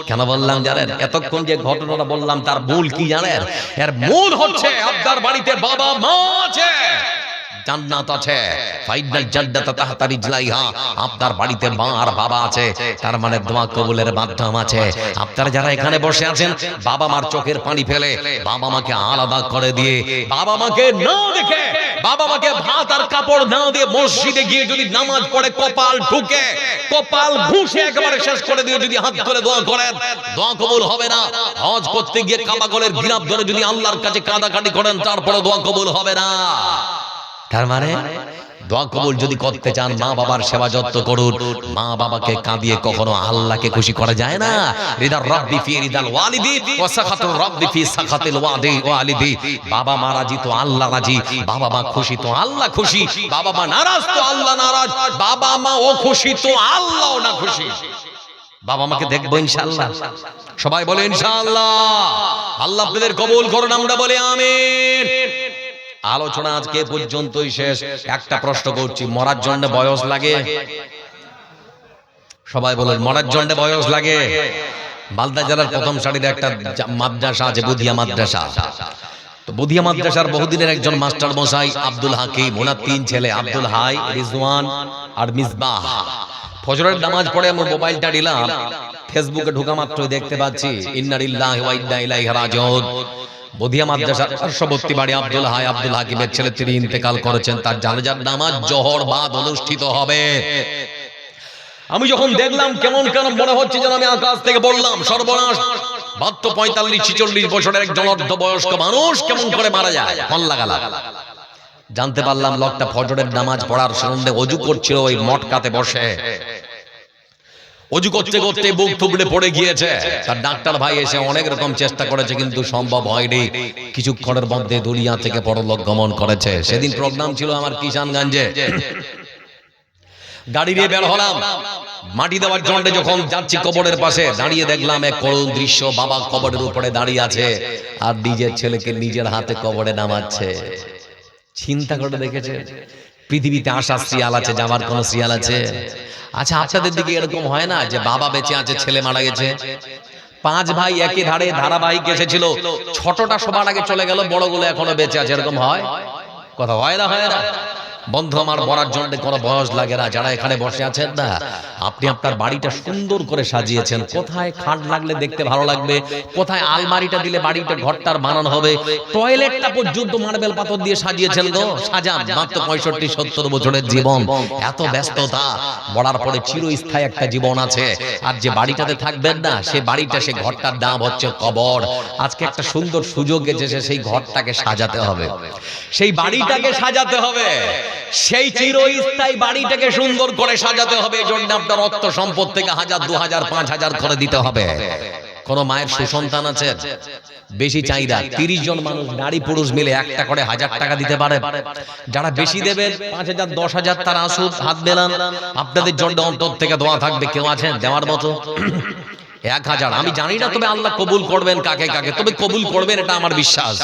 [SPEAKER 1] কেন বললাম জানেন? এতক্ষণ যে ঘটনাটা বললাম তার মূল কি জানেন? এর মূল হচ্ছে আপনার বাড়িতে বাবা মা আছে, জান্নাত আছে, ফাইনাল জান্নাত তাহতা রিজলাইহা। আপনার বাড়িতে মা আর বাবা আছে, তার মানে দোয়া কবুলের মাধ্যম আছে। আপনারা যারা এখানে বসে আছেন, বাবা মার চোখের পানি ফেলে বাবা মাকে আলাদা করে দিয়ে, বাবা মাকে না দেখে, বাবা মাকে ভাত আর কাপড় না দিয়ে মসজিদে গিয়ে যদি নামাজ পড়ে কপাল ঢুকে, কপাল ঘুষে একেবারে শেষ করে দিয়ে যদি হাত ধরে দোয়া করেন, দোয়া কবুল হবে না। হজ করতে গিয়ে কাবাগলের গিলাফ ধরে যদি আল্লাহর কাছে কাঁদাকাটি করেন, তারপরে দোয়া কবুল হবে না। তার মানে দোয়া কবুল যদি করতে চান, মা বাবার সেবা যত্ন করুন। মা বাবাকে কাঁদিয়ে কখনো আল্লাহকে খুশি করা যায় না। রিদার রাব্বি ফি রিদাল ওয়ালিদি ওয়া সাখাতুর রাব্বি ফি সাখাতিল ওয়ালিদি। বাবা মা রাজি তো আল্লাহ রাজি, বাবা মা খুশি তো আল্লাহ খুশি, বাবা মা নারাজ তো আল্লাহ নারাজ, বাবা মা ও খুশি তো আল্লাহও না খুশি। বাবা মাকে দেখবো ইনশাআল্লাহ, সবাই বলে ইনশাআল্লাহ। আল্লাহ আপনাদের কবুল করুন, আমরা বলি আমিন। আলোচনা আজকে পর্যন্তই শেষ। একটা প্রশ্ন করছি, মরার জন্য বয়স লাগে? সবাই বলেন, মরার জন্য বয়স লাগে? মালদা জেলার প্রথম সারির একটা মাদ্রাসা আছে, বুধিয়া মাদ্রাসা। তো বুধিয়া মাদ্রাসার বহুদিনের একজন মাস্টার মশাই আব্দুল হাকিম, ওনার 3 ছেলে, আব্দুল হাই, রিজওয়ান আর মিসবাহ। ফজরের নামাজ পড়ে আমার মোবাইলটা নিলাম, ফেসবুকে ঢোকা মাত্রই দেখতে পাচ্ছি ইন্না লিল্লাহি ওয়া ইন্না ইলাইহি রাজিউন। বুধিয়া মাদ্রাসার পার্শ্ববর্তী বাড়ি আব্দুল হাই, আব্দুল হাকিমের ছেলে, তিনি ইন্তেকাল করেছেন। তার জানাজার নামাজ জোহর বাদ অনুষ্ঠিত হবে। আমি যখন দেখলাম কেমন কেন মনে হচ্ছে যেন আমি আকাশ থেকে বললাম, সর্বনাশ, মাত্র 45-46 বছরের একজন অর্ধবয়স্ক মানুষ কেমন করে মারা যায়। কল্লা গালা জানতে পারলাম লোকটা ফজরের নামাজ পড়ার সন্ধ্যে অজু করছিল ওই মটকাতে বসে। অজু করতে করতে বুক থুবড়ে পড়ে গিয়েছে। তার ডাক্তার ভাই এসে অনেক রকম চেষ্টা করেছে, কিন্তু সম্ভব হয়নি। কিছুক্ষণের মধ্যে দুনিয়া থেকে পরলোক গমন করেছে। সেদিন প্রোগ্রাম ছিল আমার কিষানগঞ্জে, গাড়ি নিয়ে বের হলাম। মাটি দেওয়ার জন্য যখন যাচ্ছি কবরের পাশে দাঁড়িয়ে দেখলাম এক করুণ দৃশ্য, বাবা কবরের উপরে দাঁড়িয়ে আছে আর নিজের ছেলেকে নিজের হাতে কবরে নামাচ্ছে। চিন্তা করে দেখেছে পৃথিবীতে আসার সিয়াল আছে, যাবার কোন সিয়াল আছে? আচ্ছা আপনাদের দিকে এরকম হয় না যে বাবা বেঁচে আছে ছেলে মারা গেছে, 5 ভাই একই ধারে ধারাবাহিক এসেছিল, ছোটটা সবার আগে চলে গেল, বড়গুলো এখনো বেঁচে আছে, এরকম হয়? কথা হয় না? হয় না? বন্ধু আমার, বলার জন্য কোনো বয়স লাগে না। যারা এখানে বসে আছেন না, আপনি আপনার বাড়িটা সুন্দর করে সাজিয়েছেন, কোথায় খাট লাগলে দেখতে ভালো লাগবে, কোথায় আলমারিটা দিলে বাড়িটা ঘরটার বানানো হবে, টয়লেটটা পর্যন্ত মার্বেল পাথর দিয়ে সাজিয়েছেন গো। সাজান, মাত্র 65-70 বছরের জীবন, এত ব্যস্ততা, বলার পরে চিরস্থায়ী একটা জীবন আছে। আর যে বাড়িটাতে থাকবেন না, সে বাড়িটা, সে ঘরটার নাম হচ্ছে কবর। আজকে একটা সুন্দর সুযোগ এসেছে, সেই ঘরটাকে সাজাতে হবে, সেই বাড়িটাকে সাজাতে হবে, সেই চিরস্থায়ী বাড়িটাকে সুন্দর করে সাজাতে হবে। এই জন্য আপনার অর্থ সম্পদ থেকে 1000, 2000, 5000 করে দিতে হবে। কোন মায়ের সুসন্তান আছে, বেশি চাহিদা, 30 জন মানুষ নারী পুরুষ মিলে একটা করে 1000 টাকা দিতে পারে। যারা বেশি দেবেন 5000, 10,000, তারা আসুন, হাত মেলান, আপনাদের জন্য অন্তর থেকে দোয়া থাকবে। কেউ আছেন দেওয়ার মতো? 1000 আমি জানি না, তবে আল্লাহ কবুল করবেন কাকে কাকে, তবে কবুল করবেন এটা আমার বিশ্বাস।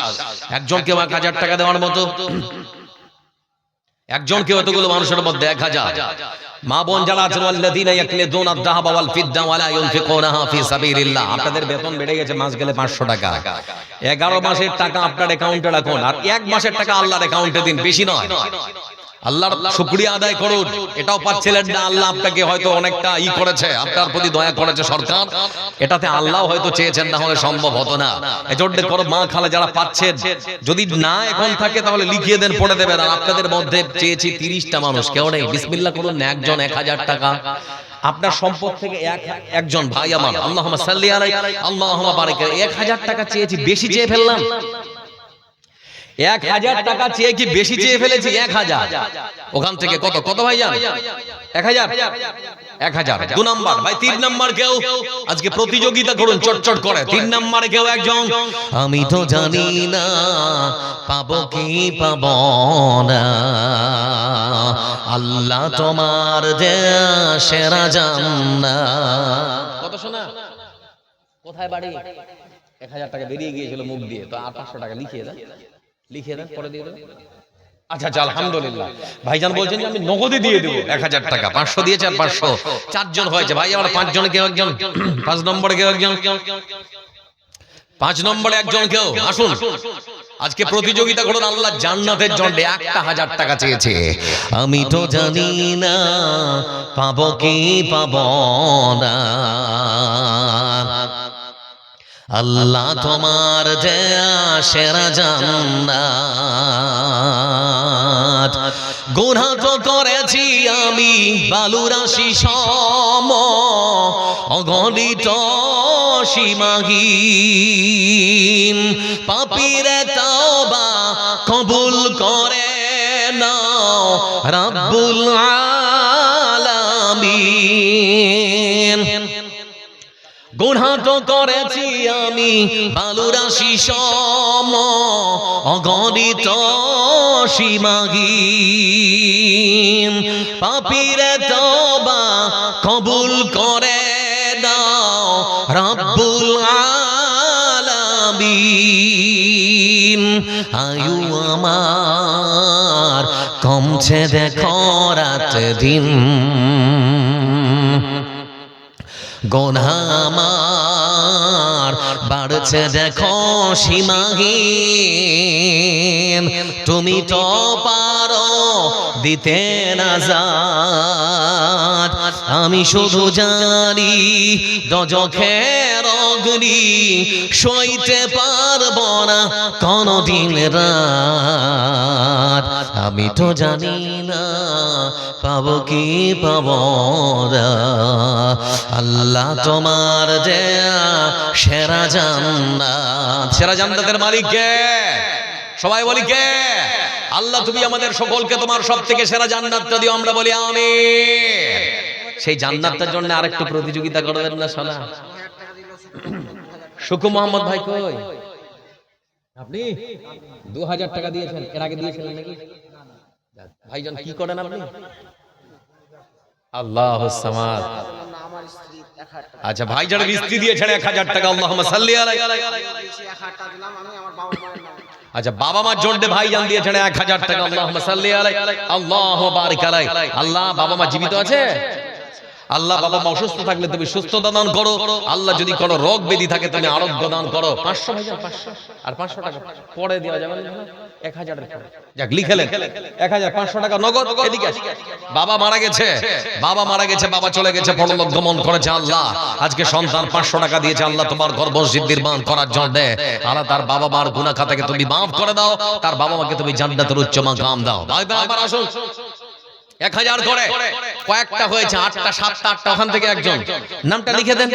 [SPEAKER 1] একজন কেউ 1000 টাকা দেওয়ার মতো? একজন কেউ? এতগুলো মানুষের মধ্যে 1000? মা বোন যারা আছেন, ওয়াল্লাযীনা ইয়াকনিজুনা আয-যাহাবা ওয়াল ফিদ্দা ওয়া লা ইউনফিকুনাহা ফি সাবিলিল্লাহ, আপনাদের বেতন বেড়ে গেছে, মাস গেলে 500 টাকা, 11 মাসের টাকা আপনার অ্যাকাউন্টে রাখুন, আর 1 মাসের টাকা আল্লাহর অ্যাকাউন্টে দিন, বেশি নয়। আল্লাহর শুকরিয়া আদায় করুন। এটাও পাচ্ছিলেন না, আল্লাহ আপনাকে হয়তো অনেকটা করেছে, আপনার প্রতি দয়া করেছে সরকার, এটাতে আল্লাহ হয়তো চেয়েছেন, না হলে সম্ভব হতো না। এজন্য করো মা খালা যারা পাচ্ছেন, যদি না এখন থাকে তাহলে লিখিয়ে দেন, পড়ে দেবেন। আর আপনাদের মধ্যে চেয়েছি 30টা মানুষ, কেউ নেই, বিসমিল্লাহ করুন না, একজন 1000 টাকা আপনার সম্পদ থেকে। একজন ভাই আমার, আল্লাহুম্মা সাল্লি আলাইহি আল্লাহুম্মা বারিক, 1000 টাকা চেয়েছি, বেশি চেয়ে ফেললাম। 1000 টাকা চেয়ে কি বেশি চেয়ে ফেলেছি? 1000 ওখান থেকে কত কত ভাই জান? 1000 2 নাম্বার ভাই, 3 নাম্বার কেউ? আজকে প্রতিযোগিতা করুন চটচট করে। 3 নাম্বারে কেউ একজন? আমি তো জানি না পাবো কি পাবো না, আল্লাহ তোমার দেয়া সেরা জান্নাত। কত শোনা? কোথায় বাড়ি? 1000 টাকা বেরিয়ে গিয়েছিল মুখ দিয়ে, তো আর 500 টাকা লিখিয়ে দেন, লিখিয়ে দেন, পরে দিয়ে দেন। আচ্ছা আচ্ছা, আলহামদুলিল্লাহ। ভাইজান বলছেন যে আমি নগদে দিয়ে দেবো 1000 টাকা, 500 দিয়েছে আর 500, 4 জন হয়েছে ভাই। আবার 5 জনে কেউ একজন? 5 নম্বরে কেউ একজন? 5 নম্বরে একজন কেউ? আসুন আজকে প্রতিযোগিতা করুন আল্লাহ জান্নাতের জন্য। 1000 টাকা চেয়েছে, আমি তো জানি না পাবো কি পাবো না, আল্লাহ তোমার দেয়া সেরা জান্নাত। গুনাহ তো করেছি আমি বালুরাশি সম, অগণিত সীমাহীন, পাপীরে তওবা কবুল করে নাও রাব্বুল আলামিন। গুনাহ তো করেছি আমি বালুরাশি সম, অগণিত সীমাহীন, পাপীরে তওবা কবুল করে দাও রাব্বুল আলামিন। আয়ু আমার কমছে দেখো রাত দিন, গুনাহ আমার বাড়ছে দেখো সীমাহীন, তুমি তো পারো দিতে নাজাত, আমি শুধু জানি দোজখের অগ্নি সইতে পারবো না কোনদিন রাত। আমি তো জানি না পাবো কি পাবো না, আল্লাহ তোমার দেয়া সেরা জান্নাত। সেরা জান্নাতের মালিক কে? সবাই বলি কে? আল্লাহ তুমি আমাদের সকলকে তোমার সবথেকে সেরা জান্নাতটা দিও, আমরা বলি আমিন। সেই জান্নাতটার জন্য আরেকটু প্রতিযোগিতা করবেন না শোনা? শুকু মোহাম্মদ ভাই কই? আপনি 2000 টাকা দিয়েছেন, এর আগে দিয়েছিলেন নাকি? ভাইজান কি করেন আপনি? আল্লাহুস সামাদ। আচ্ছা ভাইজানের স্ত্রী দিয়েছেন 1000 টাকা, আল্লাহুম্মা সাল্লি আলাইহি। আচ্ছা বাবা মার জন্য ভাইজান দিয়েছেন 1000 টাকা, আল্লাহুম্মা সাল্লি আলাইহি, আল্লাহু বারিক আলাইহি। আল্লাহ বাবা মা জীবিত আছে, আল্লাহ বাবা মা অসুস্থ থাকলে তুমি সুস্থতা দান করো, আল্লাহ যদি কোনো রোগ ব্যাধি থাকে তুমি আরোগ্য দান করো। 500 ভাইজান 500 আর 500 টাকা পরে দেওয়া যাবে না, 1000 এর পরে যাক লিখেলেন 1000 500 টাকা নগদ। এদিকে আসি, বাবা মারা গেছে, বাবা মারা গেছে, বাবা চলে গেছে, পরলোক গমন করেছে। আল্লাহ আজকে সন্তান 500 টাকা দিয়েছে, আল্লাহ তোমার ঘর মসজিদ নির্মাণ করার জন্য। আল্লাহ তার বাবা মার গুনাহ খাতাকে তুমি maaf করে দাও, তার বাবা মাকে তুমি জান্নাতের উচ্চ মাকাম দাও। ভাই আমার আসুন 1000 করে কয়েকটা হয়েছে, 8টা 7টা 8টা, ওখান থেকে একজন নামটা লিখে দেন।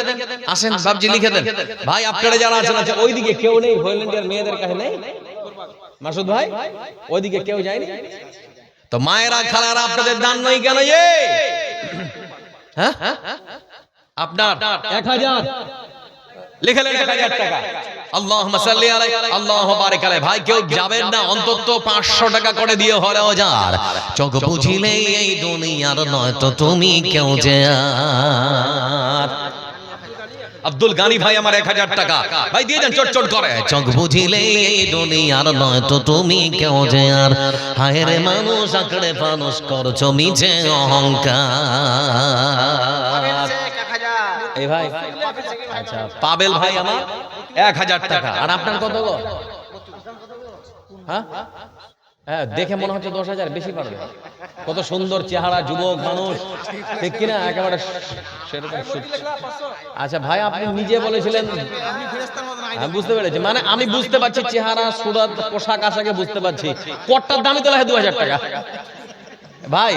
[SPEAKER 1] আসেন বাবজি লিখে দেন। ভাই আপনারা যারা আছেন, আছে ওইদিকে কেউ নেই, হইল্যান্ডের মেয়েদের কাছে নেই মাসুদ ভাই, ওইদিকে কেউ যায়নি তো? মায়েরা খালারা আপনাদের দান নাই কেন? হ্যাঁ আপনার 1000 লিখলেন 1000 টাকা, আল্লাহুম্মা সাল্লি আলাইহি, আল্লাহু বারিক আলাইহি। ভাই কেউ যাবেন না, অন্তত 500 টাকা করে দিয়ে হলেও যার। চোখ বুঝিলে এই দুনিয়ার নয় তো তুমি কেউ যে আর। আব্দুল গানি ভাই আমার 1000 টাকা ভাই দিয়ে দেন চট চট করে। চোখ বুঝিলে এই দুনিয়ার নয় তো তুমি কেউ যে আর, হায় রে মানুষ আঁকড়ে মানুষ করছো মিছে অহংকার। এই ভাই আচ্ছা পাবেল ভাই আমার 1000 টাকা। আর আপনার কত গো? হ্যাঁ হ্যাঁ দেখে মনে হচ্ছে 10,000 বেশি পারবে। কত সুন্দর চেহারা, যুবক মানুষ, ঠিক কিনা? একেবারে সেরকম। আচ্ছা ভাই আপনি নিজে বলেছিলেন, বুঝতে পেরেছি, মানে আমি বুঝতে পারছি চেহারা, সুরাত, পোশাক আশাকে বুঝতে পারছি। কোটটার দামই তো লাগে 2000 টাকা। ভাই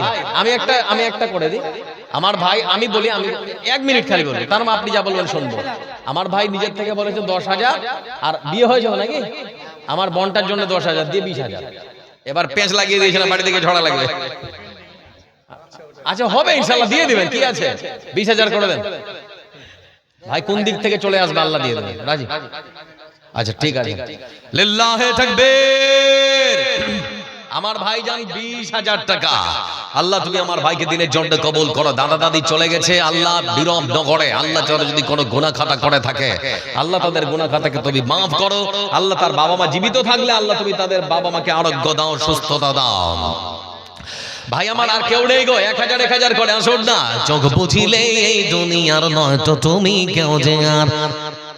[SPEAKER 1] আমি একটা করে দিই। আমার ভাই, আমি বলি, আমি 1 মিনিট খালি বলি, তার মানে আপনি যা বলবেন শুনবো। আমার ভাই নিজের থেকে বলেছে 10,000, আর বিয়ে হয়েছে নাকি? আমার বোনটার জন্য 10,000 দিয়ে 20,000। এবার পেঁচ লাগিয়ে দিয়েছিলাম, বাড়ি থেকে ঝড়া লাগবে। আচ্ছা হবে ইনশাআল্লাহ দিয়ে দিবেন, কি আছে? 20,000 করে দেন ভাই। কোন দিক থেকে চলে আসবে আল্লাহ দিয়ে দেবেন, রাজি? আচ্ছা ঠিক আছে, লিল্লাহি তাকবীর। আমার ভাইজান 20,000 টাকা। আল্লাহ তুমি আমার ভাইকে দিনের জন্য কবুল করো। দাদা দাদি চলে গেছে, আল্লাহ বিরম নগরে, আল্লাহ তারা যদি কোনো গুনাহ খাতা করে থাকে, আল্লাহ তাদের গুনাহ খাতাকে তুমি maaf করো। আল্লাহ তার বাবা মা জীবিত থাকলে আল্লাহ তুমি তাদের বাবা মাকে আরোগ্য দাও, সুস্থতা দাও। ভাই আমার আর কেউ নেই গো, 1000 1000 করে আসুন না। চোখ বুঝিলে এই দুনিয়ার নয় তো তুমি কেউ যে আর,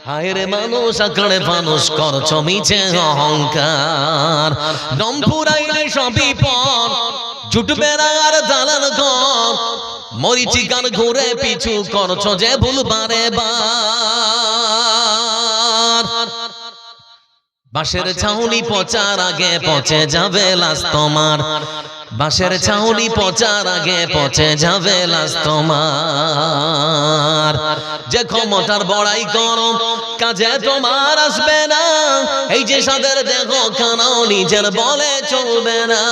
[SPEAKER 1] হায় রে মানুষ আঁকড়ে মানুষ করছো মিছে অহংকার। দম ফুরাইলে সবই পর, জুটবে না আর দালান ঘর, মরিচিকার ঘুরে পিছু করছো যে ভুল বারে বার। বাঁশের ছাউনি পচার আগে পচে যাবে লাশ তোমার, বাঁশের ছাউনি পচার আগে পচে যাবে লাশ তোমার। যে ক্ষমতার বড়াই করো কাজে তোমার আসবে না, এই যে সাদের দেহ খানাও নিজের বলে চলবে না।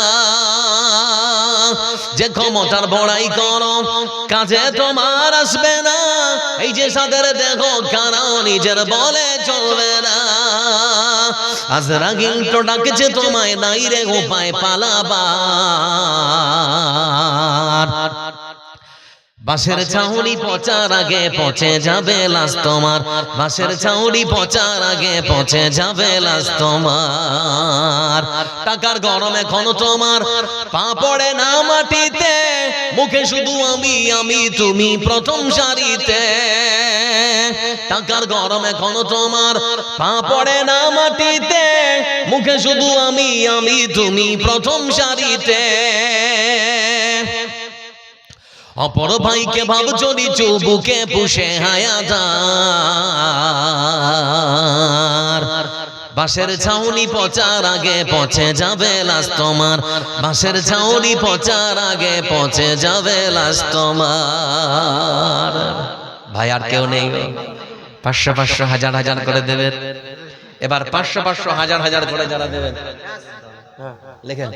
[SPEAKER 1] যে ক্ষমতার বড়াই করো কাজে তোমার আসবে না, এই যে সাদের দেহ খানাও নিজের বলে চলবে না। আজরাগিল তো ডাকছে তোমায়, নাই রে উপায় পালাবার। বাঁশের ছাউনি পচার আগে পচে যাবে লাশ তোমার, বাঁশের ছাউনি পচার আগে পচে যাবে লাশ তোমার। টাকার গরমে এখন তোমার পা পড়ে না মাটিতে, মুখে শুধু আমি আমি তুমি প্রথম সারিতে। টাকার গরম এখন তোমার পা পড়ে না মাটিতে, মুখে শুধু আমি আমি তুমি প্রথম সারিতে। অপর ভাইকে ভাবছো নিচু, বুকে পুষে হায়াদার। বাঁশের ছাউনি পচার আগে পচে যাবে লাশ তোমার, বাঁশের ছাউনি পচার আগে পচে যাবে লাশ তোমার। ভাই আর কেউ নেই, 500 500 1000 1000 করে দেবেন। এবার 500 500 1000 1000 করে যারা দেবেন লেখেন।